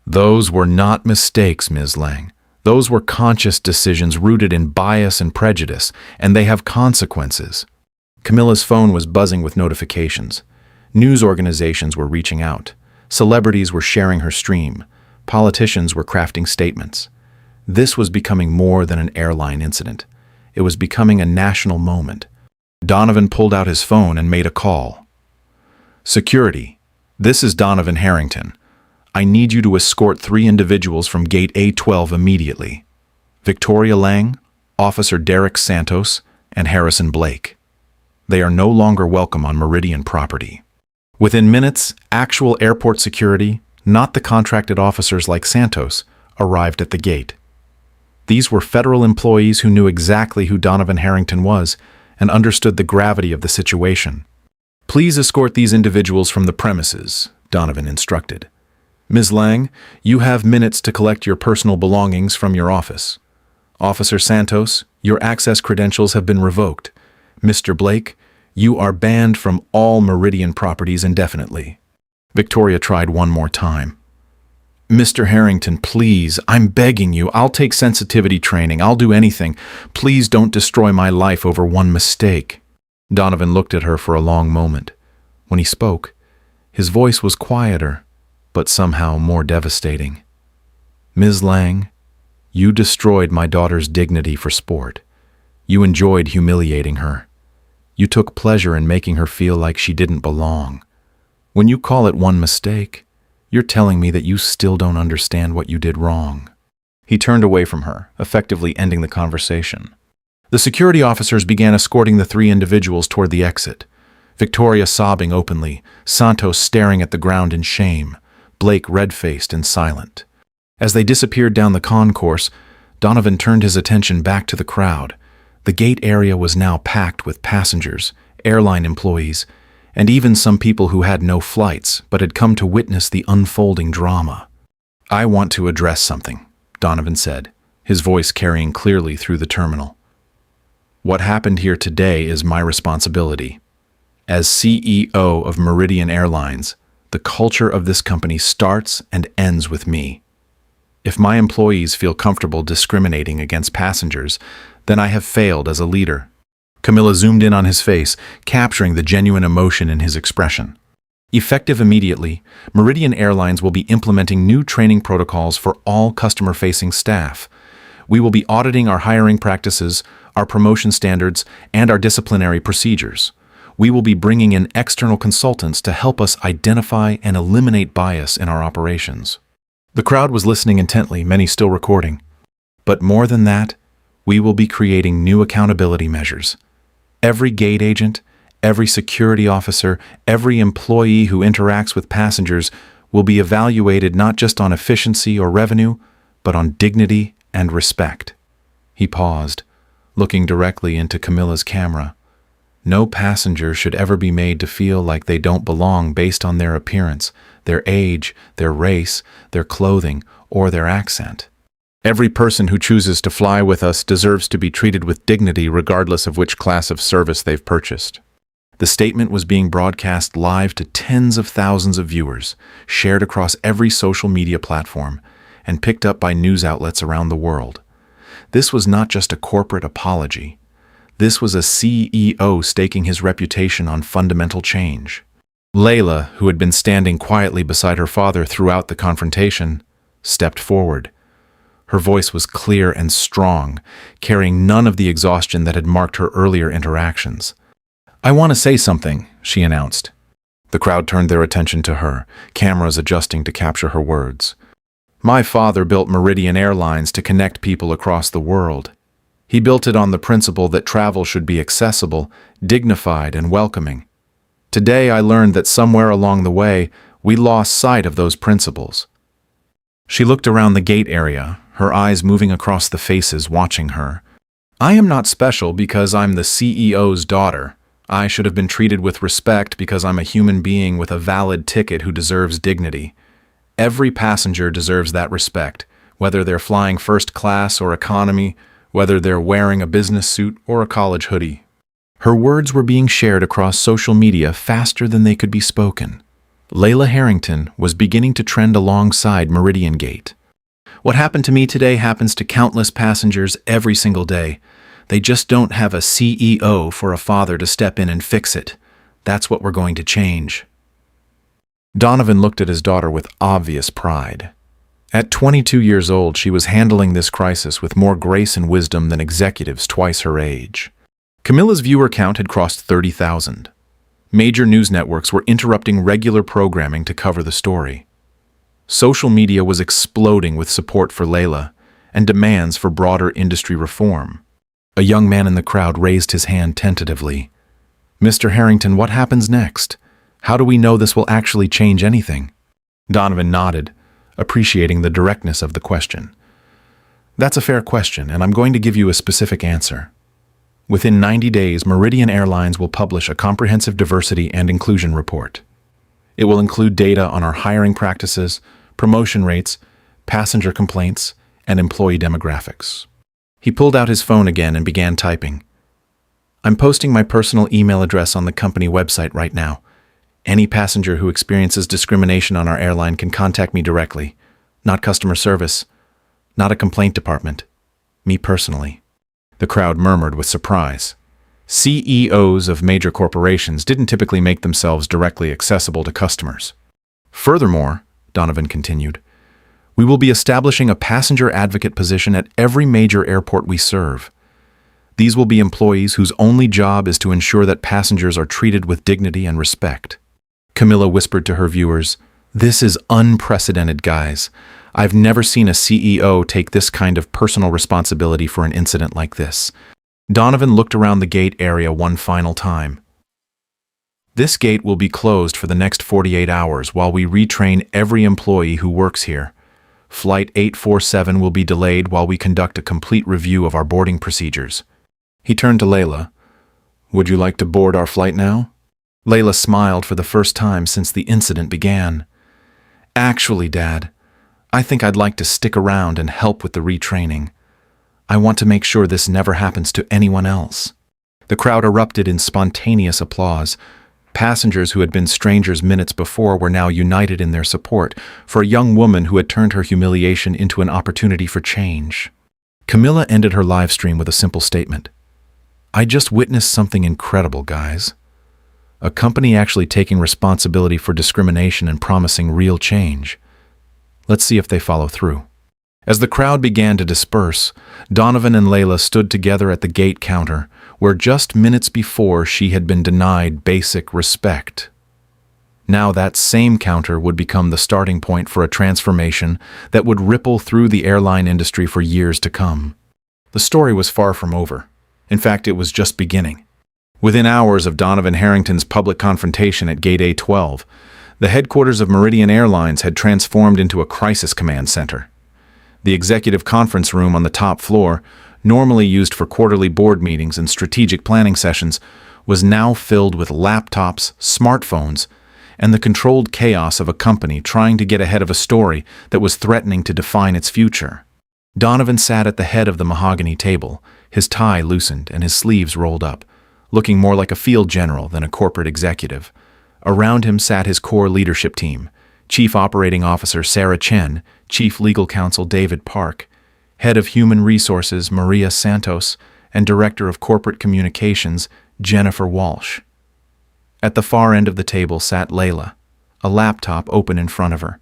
Speaker 1: "Those were not mistakes, Ms. Lang. Those were conscious decisions rooted in bias and prejudice, and they have consequences." Camilla's phone was buzzing with notifications. News organizations were reaching out. Celebrities were sharing her stream. Politicians were crafting statements. This was becoming more than an airline incident. It was becoming a national moment. Donovan pulled out his phone and made a call. "Security, this is Donovan Harrington. I need you to escort 3 individuals from Gate A12 immediately. Victoria Lang, Officer Derek Santos, and Harrison Blake. They are no longer welcome on Meridian property." Within minutes, actual airport security, not the contracted officers like Santos, arrived at the gate. These were federal employees who knew exactly who Donovan Harrington was and understood the gravity of the situation. "Please escort these individuals from the premises," Donovan instructed. "Ms. Lang, you have minutes to collect your personal belongings from your office. Officer Santos, your access credentials have been revoked. Mr. Blake, you are banned from all Meridian properties indefinitely." Victoria tried one more time. "Mr. Harrington, please, I'm begging you. I'll take sensitivity training. I'll do anything. Please don't destroy my life over one mistake." Donovan looked at her for a long moment. When he spoke, his voice was quieter, but somehow more devastating. Ms. Lang, you destroyed my daughter's dignity for sport. You enjoyed humiliating her. You took pleasure in making her feel like she didn't belong. When you call it one mistake, you're telling me that you still don't understand what you did wrong. He turned away from her, effectively ending the conversation. The security officers began escorting the three individuals toward the exit. Victoria sobbing openly, Santos staring at the ground in shame, Blake red-faced and silent. As they disappeared down the concourse, Donovan turned his attention back to the crowd. The gate area was now packed with passengers, airline employees, and even some people who had no flights but had come to witness the unfolding drama. "I want to address something," Donovan said, his voice carrying clearly through the terminal. "What happened here today is my responsibility. As CEO of Meridian Airlines, the culture of this company starts and ends with me. If my employees feel comfortable discriminating against passengers, then I have failed as a leader." Camilla zoomed in on his face, capturing the genuine emotion in his expression. Effective immediately, Meridian Airlines will be implementing new training protocols for all customer-facing staff. We will be auditing our hiring practices, our promotion standards, and our disciplinary procedures. We will be bringing in external consultants to help us identify and eliminate bias in our operations. The crowd was listening intently, many still recording. But more than that, we will be creating new accountability measures. Every gate agent, every security officer, every employee who interacts with passengers will be evaluated not just on efficiency or revenue, but on dignity and respect. He paused, looking directly into Camilla's camera. No passenger should ever be made to feel like they don't belong based on their appearance, their age, their race, their clothing, or their accent. Every person who chooses to fly with us deserves to be treated with dignity regardless of which class of service they've purchased. The statement was being broadcast live to tens of thousands of viewers, shared across every social media platform, and picked up by news outlets around the world. This was not just a corporate apology. This was a CEO staking his reputation on fundamental change. Layla, who had been standing quietly beside her father throughout the confrontation, stepped forward. Her voice was clear and strong, carrying none of the exhaustion that had marked her earlier interactions. "I want to say something," she announced. The crowd turned their attention to her, cameras adjusting to capture her words. "My father built Meridian Airlines to connect people across the world. He built it on the principle that travel should be accessible, dignified, and welcoming. Today I learned that somewhere along the way, we lost sight of those principles." She looked around the gate area, her eyes moving across the faces watching her. "I am not special because I'm the CEO's daughter. I should have been treated with respect because I'm a human being with a valid ticket who deserves dignity. Every passenger deserves that respect, whether they're flying first class or economy, whether they're wearing a business suit or a college hoodie." Her words were being shared across social media faster than they could be spoken. Layla Harrington was beginning to trend alongside Meridian Gate. "What happened to me today happens to countless passengers every single day. They just don't have a CEO for a father to step in and fix it. That's what we're going to change." Donovan looked at his daughter with obvious pride. At 22 years old, she was handling this crisis with more grace and wisdom than executives twice her age. Camilla's viewer count had crossed 30,000. Major news networks were interrupting regular programming to cover the story. Social media was exploding with support for Layla and demands for broader industry reform. A young man in the crowd raised his hand tentatively. "Mr. Harrington, what happens next? How do we know this will actually change anything?" Donovan nodded, appreciating the directness of the question. "That's a fair question, and I'm going to give you a specific answer. Within 90 days, Meridian Airlines will publish a comprehensive diversity and inclusion report. It will include data on our hiring practices, promotion rates, passenger complaints, and employee demographics." He pulled out his phone again and began typing. "I'm posting my personal email address on the company website right now. Any passenger who experiences discrimination on our airline can contact me directly. Not customer service, not a complaint department. Me personally." The crowd murmured with surprise. CEOs of major corporations didn't typically make themselves directly accessible to customers. Furthermore, Donovan continued. We will be establishing a passenger advocate position at every major airport we serve. These will be employees whose only job is to ensure that passengers are treated with dignity and respect. Camilla whispered to her viewers, "This is unprecedented, guys. I've never seen a CEO take this kind of personal responsibility for an incident like this." Donovan looked around the gate area one final time. "This gate will be closed for the next 48 hours while we retrain every employee who works here. Flight 847 will be delayed while we conduct a complete review of our boarding procedures." He turned to Layla. "Would you like to board our flight now?" Layla smiled for the first time since the incident began. "Actually, Dad, I think I'd like to stick around and help with the retraining. I want to make sure this never happens to anyone else." The crowd erupted in spontaneous applause. Passengers who had been strangers minutes before were now united in their support for a young woman who had turned her humiliation into an opportunity for change. Camilla ended her live stream with a simple statement. "I just witnessed something incredible, guys. A company actually taking responsibility for discrimination and promising real change. Let's see if they follow through." As the crowd began to disperse, Donovan and Layla stood together at the gate counter, where just minutes before she had been denied basic respect. Now that same counter would become the starting point for a transformation that would ripple through the airline industry for years to come. The story was far from over. In fact, it was just beginning. Within hours of Donovan Harrington's public confrontation at Gate A12, the headquarters of Meridian Airlines had transformed into a crisis command center. The executive conference room on the top floor, normally used for quarterly board meetings and strategic planning sessions, was now filled with laptops, smartphones, and the controlled chaos of a company trying to get ahead of a story that was threatening to define its future. Donovan sat at the head of the mahogany table, his tie loosened and his sleeves rolled up, looking more like a field general than a corporate executive. Around him sat his core leadership team, Chief Operating Officer Sarah Chen, Chief Legal Counsel David Park, Head of Human Resources Maria Santos, and Director of Corporate Communications Jennifer Walsh. At the far end of the table sat Layla, a laptop open in front of her,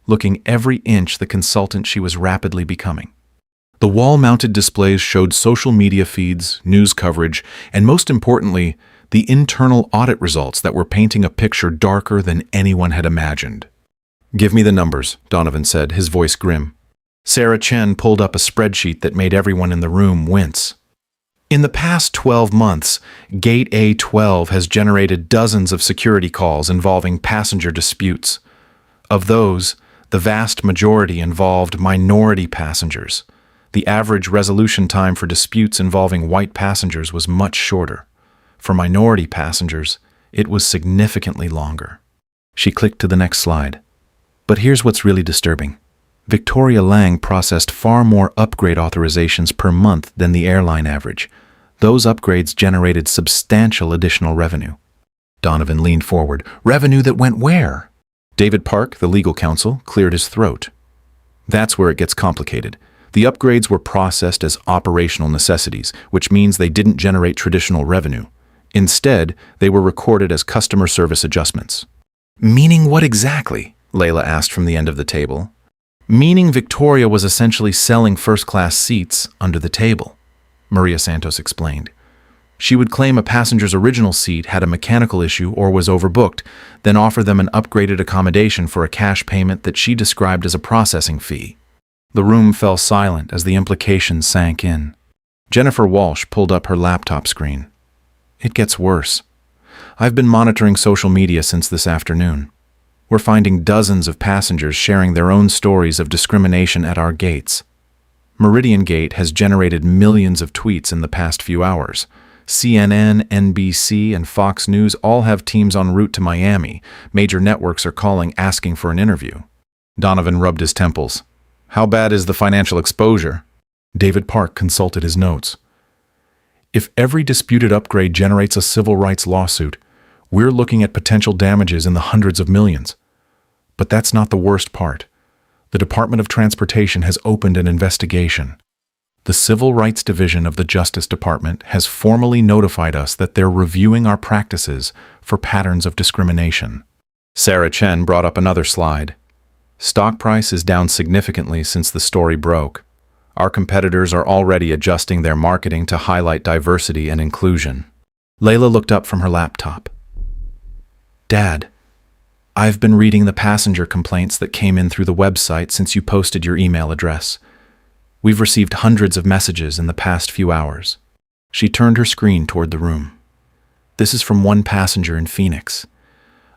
Speaker 1: looking every inch the consultant she was rapidly becoming. The wall-mounted displays showed social media feeds, news coverage, and most importantly, the internal audit results that were painting a picture darker than anyone had imagined. "Give me the numbers," Donovan said, his voice grim. Sarah Chen pulled up a spreadsheet that made everyone in the room wince. In the past 12 months, Gate A12 has generated dozens of security calls involving passenger disputes. Of those, the vast majority involved minority passengers. The average resolution time for disputes involving white passengers was much shorter. For minority passengers, it was significantly longer. She clicked to the next slide. But here's what's really disturbing. Victoria Lang processed far more upgrade authorizations per month than the airline average. Those upgrades generated substantial additional revenue. Donovan leaned forward. "Revenue that went where?" David Park, the legal counsel, cleared his throat. "That's where it gets complicated. The upgrades were processed as operational necessities, which means they didn't generate traditional revenue. Instead, they were recorded as customer service adjustments." "Meaning what exactly?" Layla asked from the end of the table. "Meaning Victoria was essentially selling first-class seats under the table," Maria Santos explained. She would claim a passenger's original seat had a mechanical issue or was overbooked, then offer them an upgraded accommodation for a cash payment that she described as a processing fee. The room fell silent as the implications sank in. Jennifer Walsh pulled up her laptop screen. "It gets worse. I've been monitoring social media since this afternoon. We're finding dozens of passengers sharing their own stories of discrimination at our gates. Meridian Gate has generated millions of tweets in the past few hours. CNN, NBC, and Fox News all have teams en route to Miami. Major networks are calling asking for an interview." Donovan rubbed his temples. "How bad is the financial exposure?" David Park consulted his notes. "If every disputed upgrade generates a civil rights lawsuit, we're looking at potential damages in the hundreds of millions. But that's not the worst part. The Department of Transportation has opened an investigation. The Civil Rights Division of the Justice Department has formally notified us that they're reviewing our practices for patterns of discrimination." Sarah Chen brought up another slide. Stock price is down significantly since the story broke. Our competitors are already adjusting their marketing to highlight diversity and inclusion. Layla looked up from her laptop. Dad, I've been reading the passenger complaints that came in through the website since you posted your email address. We've received hundreds of messages in the past few hours. She turned her screen toward the room. This is from one passenger in Phoenix.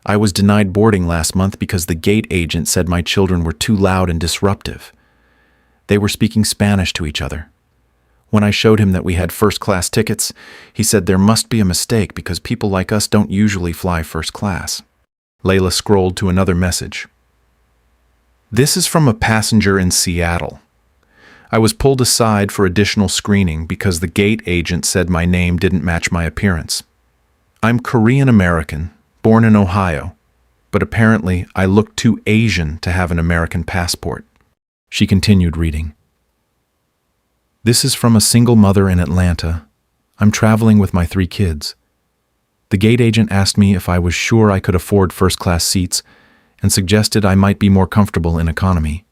Speaker 1: I was denied boarding last month because the gate agent said my children were too loud and disruptive. They were speaking Spanish to each other. When I showed him that we had first-class tickets, he said there must be a mistake because people like us don't usually fly first class. Layla scrolled to another message. This is from a passenger in Seattle. I was pulled aside for additional screening because the gate agent said my name didn't match my appearance. I'm Korean-American, born in Ohio, but apparently I look too Asian to have an American passport. She continued reading. This is from a single mother in Atlanta. I'm traveling with my 3 kids. The gate agent asked me if I was sure I could afford first-class seats and suggested I might be more comfortable in economy.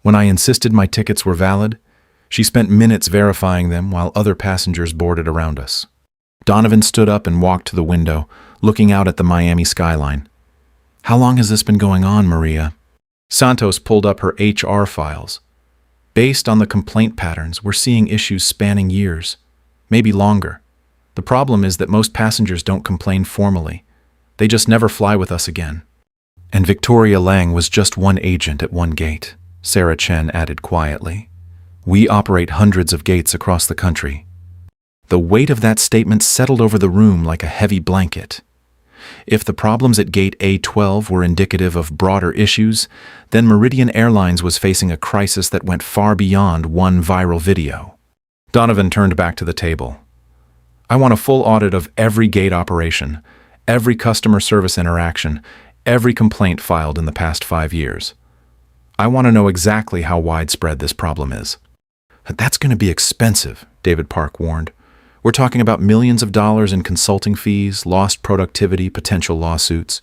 Speaker 1: When I insisted my tickets were valid, she spent minutes verifying them while other passengers boarded around us. Donovan stood up and walked to the window, looking out at the Miami skyline. How long has this been going on, Maria? Santos pulled up her HR files. Based on the complaint patterns, we're seeing issues spanning years, maybe longer. The problem is that most passengers don't complain formally. They just never fly with us again. And Victoria Lang was just one agent at one gate, Sarah Chen added quietly. We operate hundreds of gates across the country. The weight of that statement settled over the room like a heavy blanket. If the problems at Gate A12 were indicative of broader issues, then Meridian Airlines was facing a crisis that went far beyond one viral video. Donovan turned back to the table. I want a full audit of every gate operation, every customer service interaction, every complaint filed in the past 5 years. I want to know exactly how widespread this problem is. That's going to be expensive, David Park warned. We're talking about millions of dollars in consulting fees, lost productivity, potential lawsuits.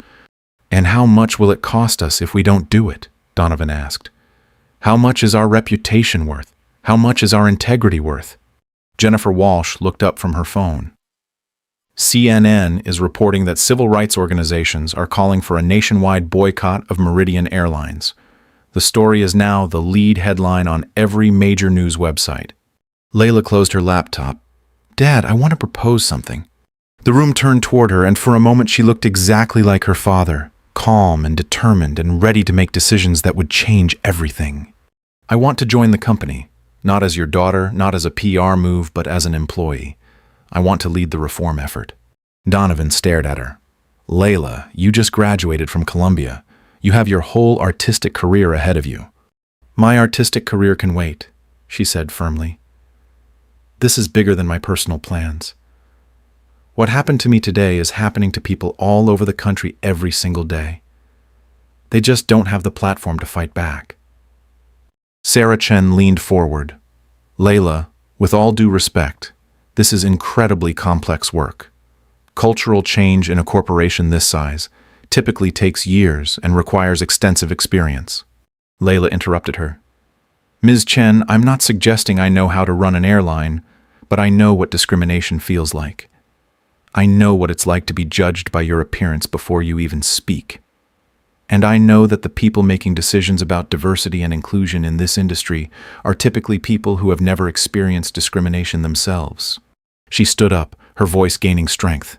Speaker 1: And how much will it cost us if we don't do it? Donovan asked. How much is our reputation worth? How much is our integrity worth? Jennifer Walsh looked up from her phone. CNN is reporting that civil rights organizations are calling for a nationwide boycott of Meridian Airlines. The story is now the lead headline on every major news website. Layla closed her laptop. Dad, I want to propose something. The room turned toward her, and for a moment she looked exactly like her father, calm and determined and ready to make decisions that would change everything. I want to join the company, not as your daughter, not as a PR move, but as an employee. I want to lead the reform effort. Donovan stared at her. Layla, you just graduated from Columbia. You have your whole artistic career ahead of you. My artistic career can wait, she said firmly. This is bigger than my personal plans. What happened to me today is happening to people all over the country every single day. They just don't have the platform to fight back. Sarah Chen leaned forward. Layla, with all due respect, this is incredibly complex work. Cultural change in a corporation this size typically takes years and requires extensive experience. Layla interrupted her. Ms. Chen, I'm not suggesting I know how to run an airline, but I know what discrimination feels like. I know what it's like to be judged by your appearance before you even speak. And I know that the people making decisions about diversity and inclusion in this industry are typically people who have never experienced discrimination themselves. She stood up, her voice gaining strength.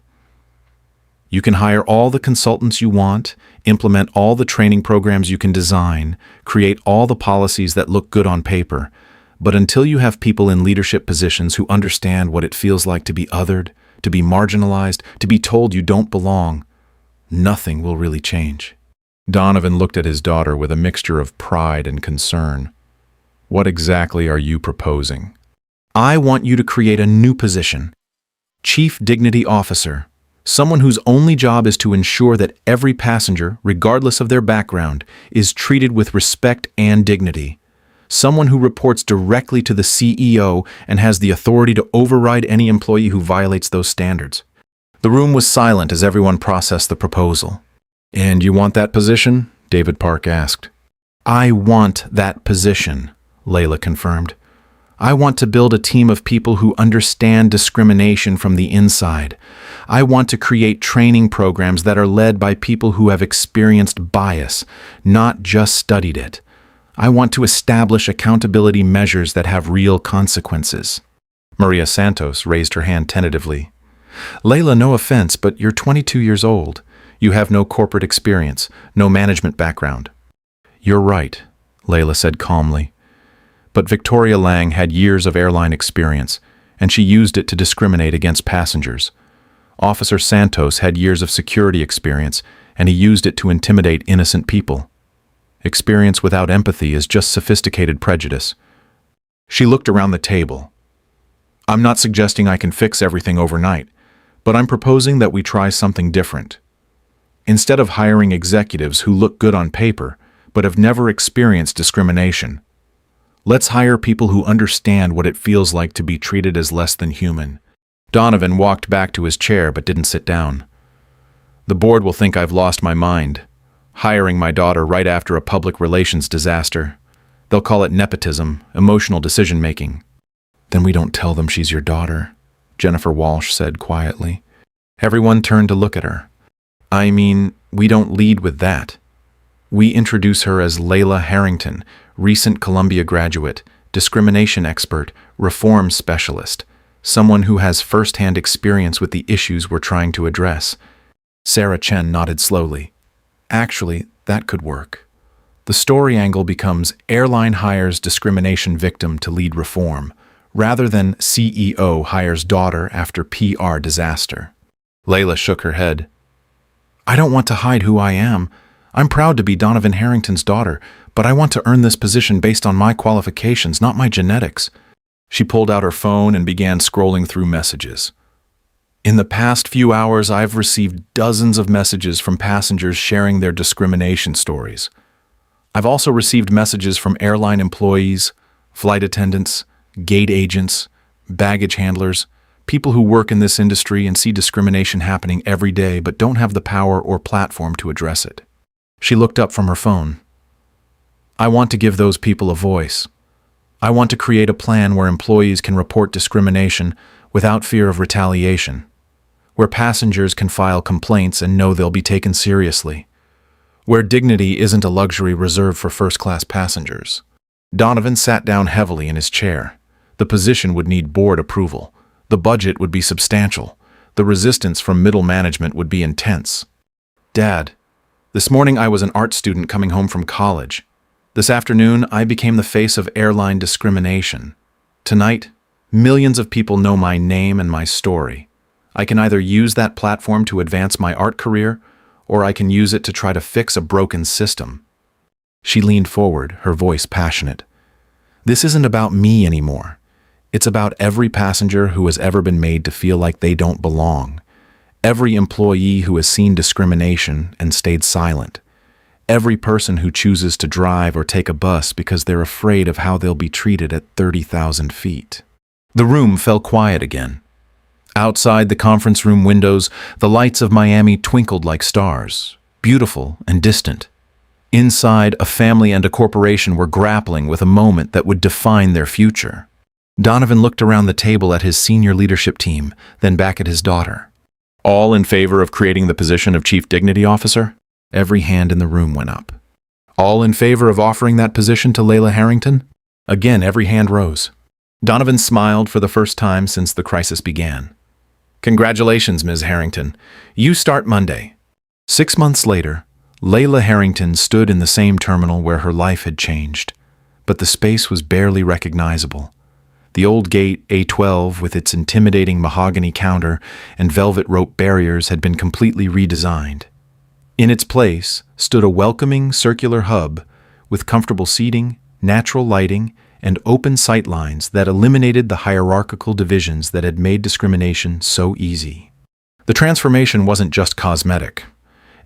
Speaker 1: You can hire all the consultants you want, implement all the training programs you can design, create all the policies that look good on paper, but until you have people in leadership positions who understand what it feels like to be othered, to be marginalized, to be told you don't belong, nothing will really change. Donovan looked at his daughter with a mixture of pride and concern. What exactly are you proposing? I want you to create a new position. Chief Dignity Officer. Someone whose only job is to ensure that every passenger, regardless of their background, is treated with respect and dignity. Someone who reports directly to the CEO and has the authority to override any employee who violates those standards. The room was silent as everyone processed the proposal. And you want that position? David Park asked. I want that position, Layla confirmed. I want to build a team of people who understand discrimination from the inside. I want to create training programs that are led by people who have experienced bias, not just studied it. I want to establish accountability measures that have real consequences. Maria Santos raised her hand tentatively. Layla, no offense, but you're 22 years old. You have no corporate experience, no management background. You're right, Layla said calmly. But Victoria Lang had years of airline experience, and she used it to discriminate against passengers. Officer Santos had years of security experience, and he used it to intimidate innocent people. Experience without empathy is just sophisticated prejudice. She looked around the table. I'm not suggesting I can fix everything overnight, but I'm proposing that we try something different. Instead of hiring executives who look good on paper, but have never experienced discrimination, let's hire people who understand what it feels like to be treated as less than human. Donovan walked back to his chair but didn't sit down. The board will think I've lost my mind, hiring my daughter right after a public relations disaster. They'll call it nepotism, emotional decision-making. Then we don't tell them she's your daughter, Jennifer Walsh said quietly. Everyone turned to look at her. I mean, we don't lead with that. We introduce her as Layla Harrington, recent Columbia graduate, discrimination expert, reform specialist, someone who has first-hand experience with the issues we're trying to address. Sarah Chen nodded slowly. Actually, that could work. The story angle becomes airline hires discrimination victim to lead reform, rather than CEO hires daughter after PR disaster. Layla shook her head. I don't want to hide who I am. I'm proud to be Donovan Harrington's daughter, but I want to earn this position based on my qualifications, not my genetics. She pulled out her phone and began scrolling through messages. In the past few hours, I've received dozens of messages from passengers sharing their discrimination stories. I've also received messages from airline employees, flight attendants, gate agents, baggage handlers, people who work in this industry and see discrimination happening every day but don't have the power or platform to address it. She looked up from her phone. I want to give those people a voice. I want to create a plan where employees can report discrimination without fear of retaliation, where passengers can file complaints and know they'll be taken seriously, where dignity isn't a luxury reserved for first-class passengers. Donovan sat down heavily in his chair. The position would need board approval. The budget would be substantial. The resistance from middle management would be intense. Dad, this morning I was an art student coming home from college. This afternoon, I became the face of airline discrimination. Tonight, millions of people know my name and my story. I can either use that platform to advance my art career, or I can use it to try to fix a broken system. She leaned forward, her voice passionate. This isn't about me anymore. It's about every passenger who has ever been made to feel like they don't belong. Every employee who has seen discrimination and stayed silent. Every person who chooses to drive or take a bus because they're afraid of how they'll be treated at 30,000 feet. The room fell quiet again. Outside the conference room windows, the lights of Miami twinkled like stars, beautiful and distant. Inside, a family and a corporation were grappling with a moment that would define their future. Donovan looked around the table at his senior leadership team, then back at his daughter. All in favor of creating the position of Chief Dignity Officer? Every hand in the room went up. All in favor of offering that position to Layla Harrington? Again, every hand rose. Donovan smiled for the first time since the crisis began. Congratulations, Ms. Harrington. You start Monday. 6 months later, Layla Harrington stood in the same terminal where her life had changed, but the space was barely recognizable. The old gate A12 with its intimidating mahogany counter and velvet rope barriers had been completely redesigned. In its place stood a welcoming circular hub with comfortable seating, natural lighting, and open sight lines that eliminated the hierarchical divisions that had made discrimination so easy. The transformation wasn't just cosmetic.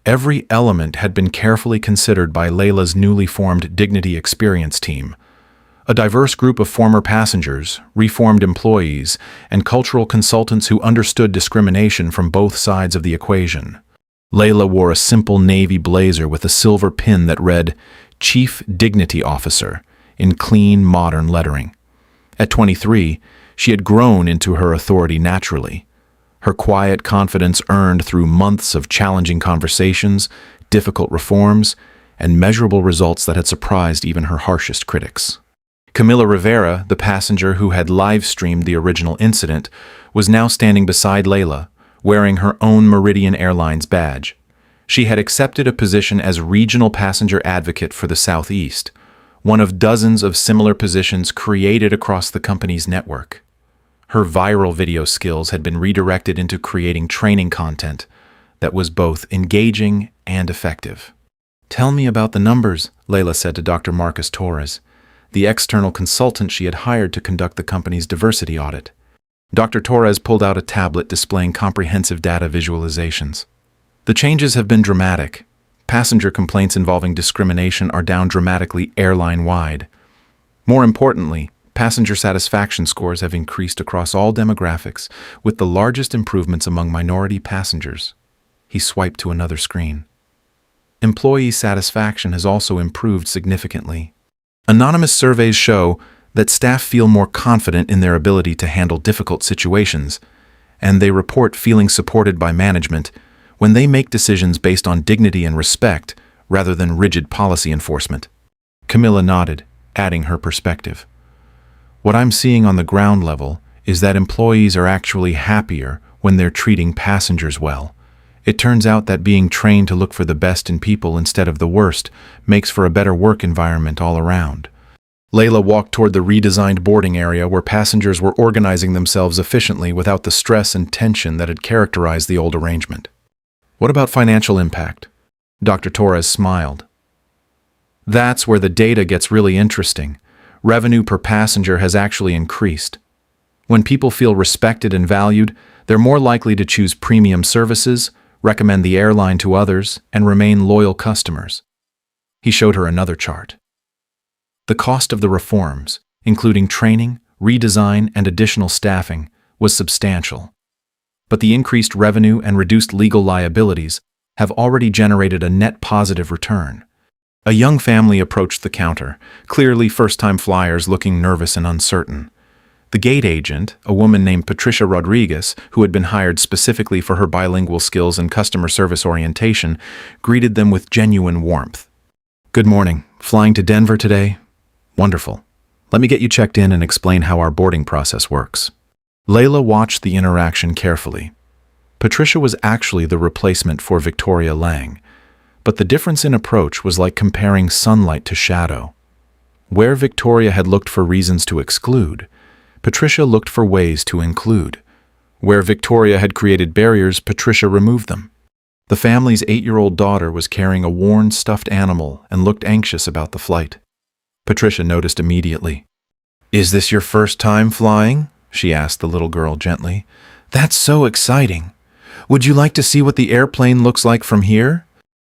Speaker 1: Every element had been carefully considered by Layla's newly formed Dignity Experience team, a diverse group of former passengers, reformed employees, and cultural consultants who understood discrimination from both sides of the equation. Layla wore a simple navy blazer with a silver pin that read, Chief Dignity Officer, in clean, modern lettering. At 23, she had grown into her authority naturally. Her quiet confidence earned through months of challenging conversations, difficult reforms, and measurable results that had surprised even her harshest critics. Camila Rivera, the passenger who had live-streamed the original incident, was now standing beside Layla, wearing her own Meridian Airlines badge. She had accepted a position as regional passenger advocate for the Southeast, one of dozens of similar positions created across the company's network. Her viral video skills had been redirected into creating training content that was both engaging and effective. "Tell me about the numbers," Layla said to Dr. Marcus Torres, the external consultant she had hired to conduct the company's diversity audit. Dr. Torres pulled out a tablet displaying comprehensive data visualizations. "The changes have been dramatic. Passenger complaints involving discrimination are down dramatically airline-wide. More importantly, passenger satisfaction scores have increased across all demographics, with the largest improvements among minority passengers." He swiped to another screen. "Employee satisfaction has also improved significantly. Anonymous surveys show that staff feel more confident in their ability to handle difficult situations, and they report feeling supported by management when they make decisions based on dignity and respect rather than rigid policy enforcement." Camilla nodded, adding her perspective. "What I'm seeing on the ground level is that employees are actually happier when they're treating passengers well. It turns out that being trained to look for the best in people instead of the worst makes for a better work environment all around." Layla walked toward the redesigned boarding area where passengers were organizing themselves efficiently without the stress and tension that had characterized the old arrangement. "What about financial impact?" Dr. Torres smiled. "That's where the data gets really interesting. Revenue per passenger has actually increased. When people feel respected and valued, they're more likely to choose premium services, recommend the airline to others, and remain loyal customers." He showed her another chart. The cost of the reforms, including training, redesign, and additional staffing, was substantial. But the increased revenue and reduced legal liabilities have already generated a net positive return. A young family approached the counter, clearly first-time flyers looking nervous and uncertain. The gate agent, a woman named Patricia Rodriguez, who had been hired specifically for her bilingual skills and customer service orientation, greeted them with genuine warmth. "Good morning. Flying to Denver today? Wonderful. Let me get you checked in and explain how our boarding process works." Layla watched the interaction carefully. Patricia was actually the replacement for Victoria Lang, but the difference in approach was like comparing sunlight to shadow. Where Victoria had looked for reasons to exclude, Patricia looked for ways to include. Where Victoria had created barriers, Patricia removed them. The family's 8-year-old daughter was carrying a worn stuffed animal and looked anxious about the flight. Patricia noticed immediately. "Is this your first time flying?" she asked the little girl gently. "That's so exciting. Would you like to see what the airplane looks like from here?"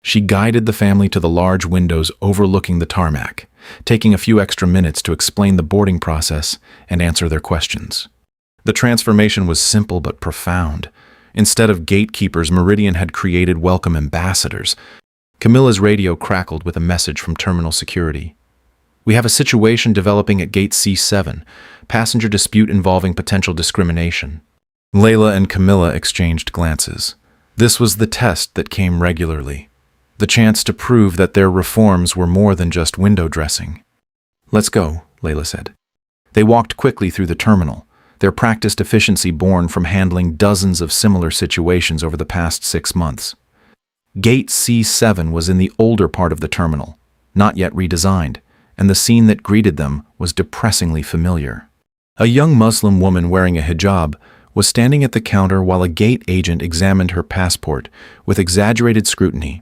Speaker 1: She guided the family to the large windows overlooking the tarmac, taking a few extra minutes to explain the boarding process and answer their questions. The transformation was simple but profound. Instead of gatekeepers, Meridian had created welcome ambassadors. Camilla's radio crackled with a message from terminal security. "We have a situation developing at gate C7, passenger dispute involving potential discrimination." Layla and Camilla exchanged glances. This was the test that came regularly. The chance to prove that their reforms were more than just window dressing. "Let's go," Layla said. They walked quickly through the terminal, their practiced efficiency born from handling dozens of similar situations over the past 6 months. Gate C7 was in the older part of the terminal, not yet redesigned, and the scene that greeted them was depressingly familiar. A young Muslim woman wearing a hijab was standing at the counter while a gate agent examined her passport with exaggerated scrutiny.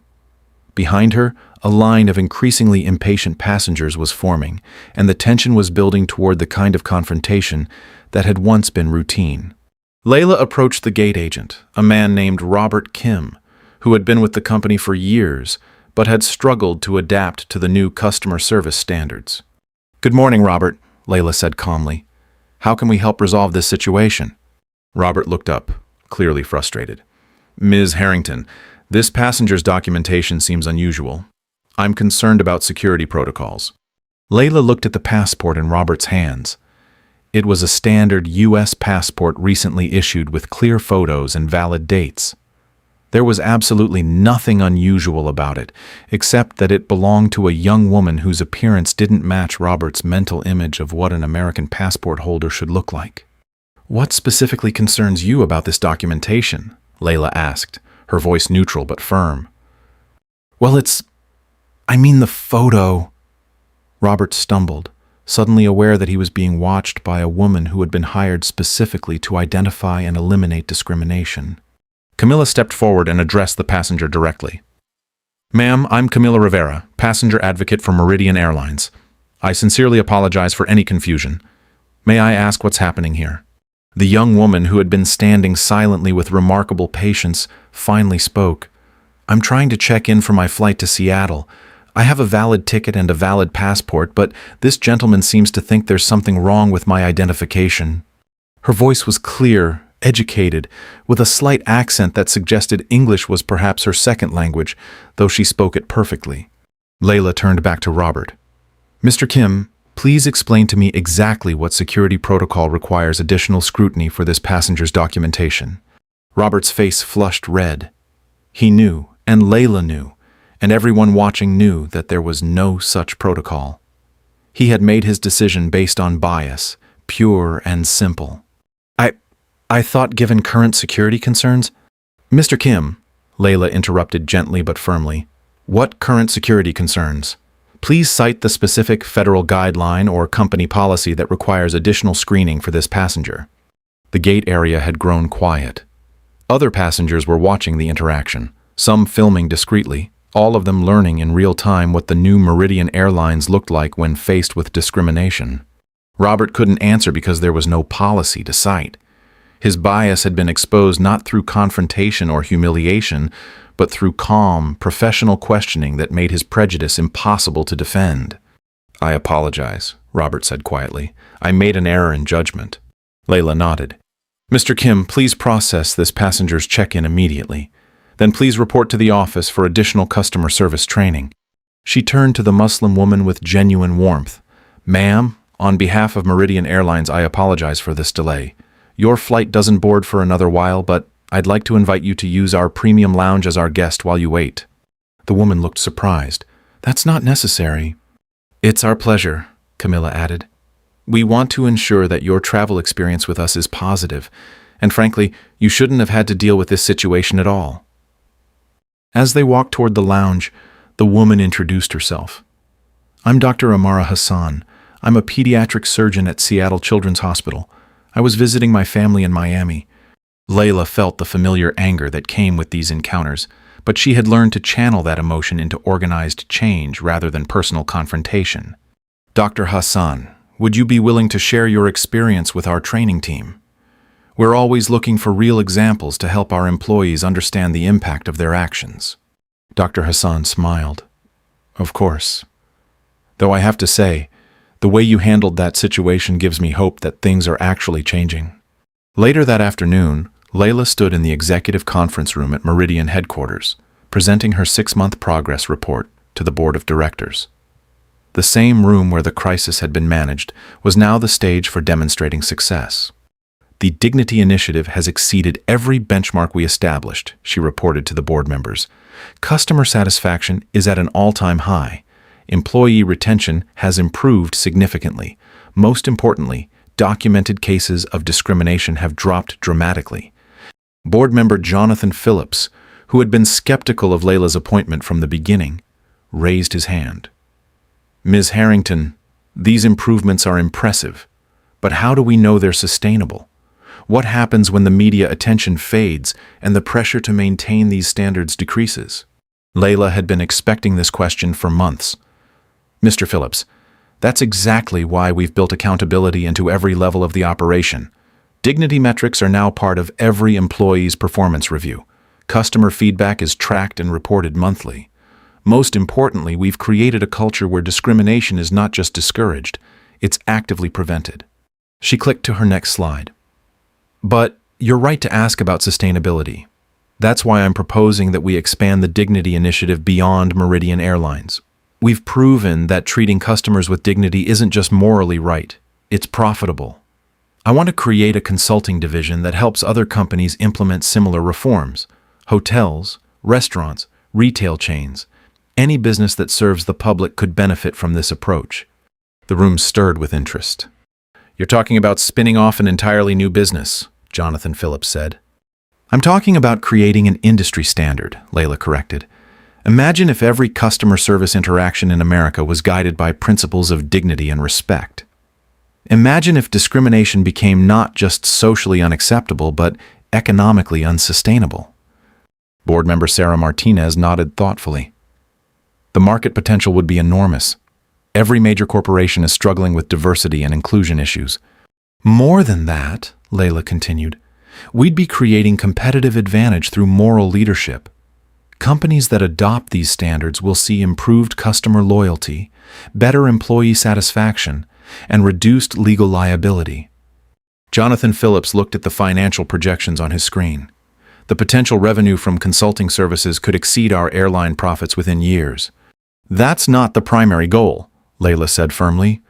Speaker 1: Behind her, a line of increasingly impatient passengers was forming, and the tension was building toward the kind of confrontation that had once been routine. Layla approached the gate agent, a man named Robert Kim, who had been with the company for years, but had struggled to adapt to the new customer service standards. "Good morning, Robert," Layla said calmly. "How can we help resolve this situation?" Robert looked up, clearly frustrated. "Ms. Harrington, this passenger's documentation seems unusual. I'm concerned about security protocols. Layla looked at the passport in Robert's hands. It was a standard U.S. passport recently issued with clear photos and valid dates. There was absolutely nothing unusual about it, except that it belonged to a young woman whose appearance didn't match Robert's mental image of what an American passport holder should look like. "What specifically concerns you about this documentation?" Layla asked, her voice neutral but firm. "Well, the photo." Robert stumbled, suddenly aware that he was being watched by a woman who had been hired specifically to identify and eliminate discrimination. Camilla stepped forward and addressed the passenger directly. "Ma'am, I'm Camilla Rivera, passenger advocate for Meridian Airlines. I sincerely apologize for any confusion. May I ask what's happening here?" The young woman, who had been standing silently with remarkable patience, finally spoke. "I'm trying to check in for my flight to Seattle. I have a valid ticket and a valid passport, but this gentleman seems to think there's something wrong with my identification." Her voice was clear, educated, with a slight accent that suggested English was perhaps her second language, though she spoke it perfectly. Layla turned back to Robert. "Mr. Kim, please explain to me exactly what security protocol requires additional scrutiny for this passenger's documentation." Robert's face flushed red. He knew, and Layla knew, and everyone watching knew that there was no such protocol. He had made his decision based on bias, pure and simple. I thought given current security concerns—" "Mr. Kim," Layla interrupted gently but firmly, "what current security concerns? Please cite the specific federal guideline or company policy that requires additional screening for this passenger." The gate area had grown quiet. Other passengers were watching the interaction, some filming discreetly, all of them learning in real time what the new Meridian Airlines looked like when faced with discrimination. Robert couldn't answer because there was no policy to cite. His bias had been exposed not through confrontation or humiliation, but through calm, professional questioning that made his prejudice impossible to defend. "I apologize," Robert said quietly. "I made an error in judgment." Layla nodded. "Mr. Kim, please process this passenger's check-in immediately. Then please report to the office for additional customer service training." She turned to the Muslim woman with genuine warmth. "Ma'am, on behalf of Meridian Airlines, I apologize for this delay. Your flight doesn't board for another while, but I'd like to invite you to use our premium lounge as our guest while you wait." The woman looked surprised. "That's not necessary." "It's our pleasure," Camilla added. "We want to ensure that your travel experience with us is positive, and frankly, you shouldn't have had to deal with this situation at all." As they walked toward the lounge, the woman introduced herself. "I'm Dr. Amara Hassan. I'm a pediatric surgeon at Seattle Children's Hospital. I was visiting my family in Miami." Layla felt the familiar anger that came with these encounters, but she had learned to channel that emotion into organized change rather than personal confrontation. "Dr. Hassan, would you be willing to share your experience with our training team? We're always looking for real examples to help our employees understand the impact of their actions." Dr. Hassan smiled. "Of course. Though I have to say, the way you handled that situation gives me hope that things are actually changing." Later that afternoon, Layla stood in the executive conference room at Meridian headquarters, presenting her 6-month progress report to the board of directors. The same room where the crisis had been managed was now the stage for demonstrating success. "The Dignity Initiative has exceeded every benchmark we established," she reported to the board members. "Customer satisfaction is at an all-time high. Employee retention has improved significantly. Most importantly, documented cases of discrimination have dropped dramatically." Board member Jonathan Phillips, who had been skeptical of Layla's appointment from the beginning, raised his hand. "Ms. Harrington, these improvements are impressive, but how do we know they're sustainable? What happens when the media attention fades and the pressure to maintain these standards decreases?" Layla had been expecting this question for months. "Mr. Phillips, that's exactly why we've built accountability into every level of the operation. Dignity metrics are now part of every employee's performance review. Customer feedback is tracked and reported monthly. Most importantly, we've created a culture where discrimination is not just discouraged, it's actively prevented." She clicked to her next slide. "But you're right to ask about sustainability. That's why I'm proposing that we expand the Dignity Initiative beyond Meridian Airlines. We've proven that treating customers with dignity isn't just morally right, it's profitable. I want to create a consulting division that helps other companies implement similar reforms. Hotels, restaurants, retail chains, any business that serves the public could benefit from this approach. The room stirred with interest. You're talking about spinning off an entirely new business, Jonathan Phillips said. I'm talking about creating an industry standard, Layla corrected. Imagine if every customer service interaction in America was guided by principles of dignity and respect. Imagine if discrimination became not just socially unacceptable, but economically unsustainable. Board member Sarah Martinez nodded thoughtfully. The market potential would be enormous. Every major corporation is struggling with diversity and inclusion issues. More than that, Layla continued, we'd be creating competitive advantage through moral leadership. Companies that adopt these standards will see improved customer loyalty, better employee satisfaction, and reduced legal liability. Jonathan Phillips looked at the financial projections on his screen. The potential revenue from consulting services could exceed our airline profits within years. That's not the primary goal, Layla said firmly.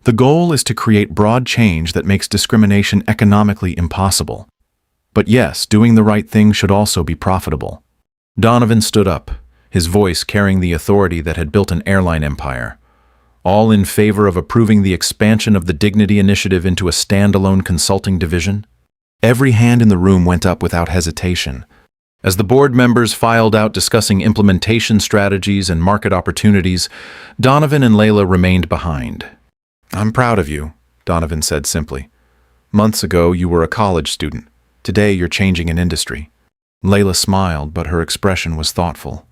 Speaker 1: The goal is to create broad change that makes discrimination economically impossible. But yes, doing the right thing should also be profitable. Donovan stood up, his voice carrying the authority that had built an airline empire. All in favor of approving the expansion of the Dignity Initiative into a standalone consulting division? Every hand in the room went up without hesitation. As the board members filed out discussing implementation strategies and market opportunities, Donovan and Layla remained behind. I'm proud of you, Donovan said simply. Months ago, you were a college student. Today, you're changing an industry. Layla smiled, but her expression was thoughtful.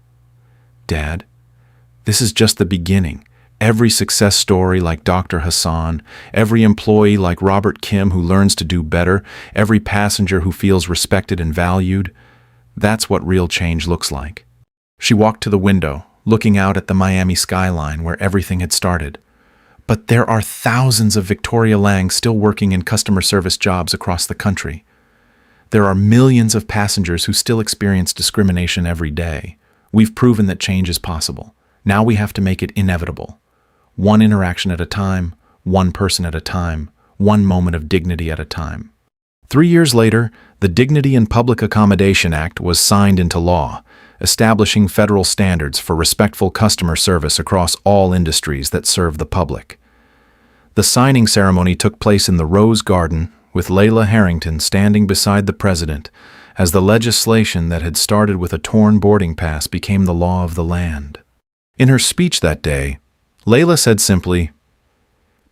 Speaker 1: Dad, this is just the beginning. Every success story like Dr. Hassan, every employee like Robert Kim who learns to do better, every passenger who feels respected and valued, that's what real change looks like. She walked to the window, looking out at the Miami skyline where everything had started. But there are thousands of Victoria Lang still working in customer service jobs across the country. There are millions of passengers who still experience discrimination every day. We've proven that change is possible. Now we have to make it inevitable. One interaction at a time, one person at a time, one moment of dignity at a time. 3 years later, the Dignity in Public Accommodation Act was signed into law, establishing federal standards for respectful customer service across all industries that serve the public. The signing ceremony took place in the Rose Garden, with Layla Harrington standing beside the president as the legislation that had started with a torn boarding pass became the law of the land. In her speech that day, Layla said simply,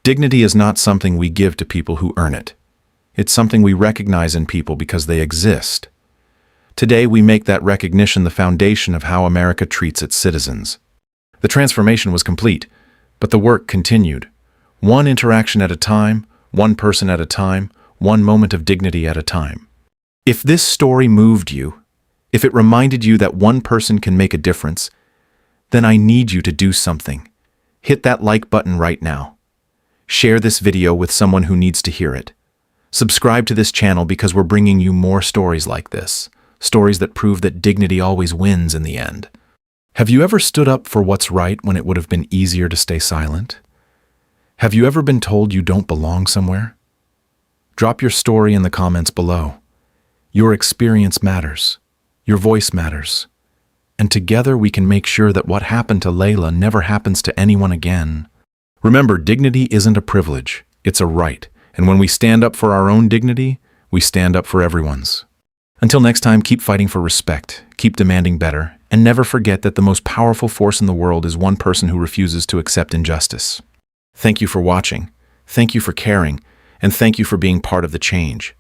Speaker 1: "Dignity is not something we give to people who earn it. It's something we recognize in people because they exist. Today, we make that recognition the foundation of how America treats its citizens." The transformation was complete, but the work continued. One interaction at a time, one person at a time, one moment of dignity at a time. If this story moved you, if it reminded you that one person can make a difference, then I need you to do something. Hit that like button right now. Share this video with someone who needs to hear it. Subscribe to this channel because we're bringing you more stories like this, stories that prove that dignity always wins in the end. Have you ever stood up for what's right when it would have been easier to stay silent? Have you ever been told you don't belong somewhere? Drop your story in the comments below. Your experience matters. Your voice matters. And together we can make sure that what happened to Layla never happens to anyone again. Remember, dignity isn't a privilege, it's a right. And when we stand up for our own dignity, we stand up for everyone's. Until next time, keep fighting for respect, keep demanding better, and never forget that the most powerful force in the world is one person who refuses to accept injustice. Thank you for watching, thank you for caring, and thank you for being part of the change.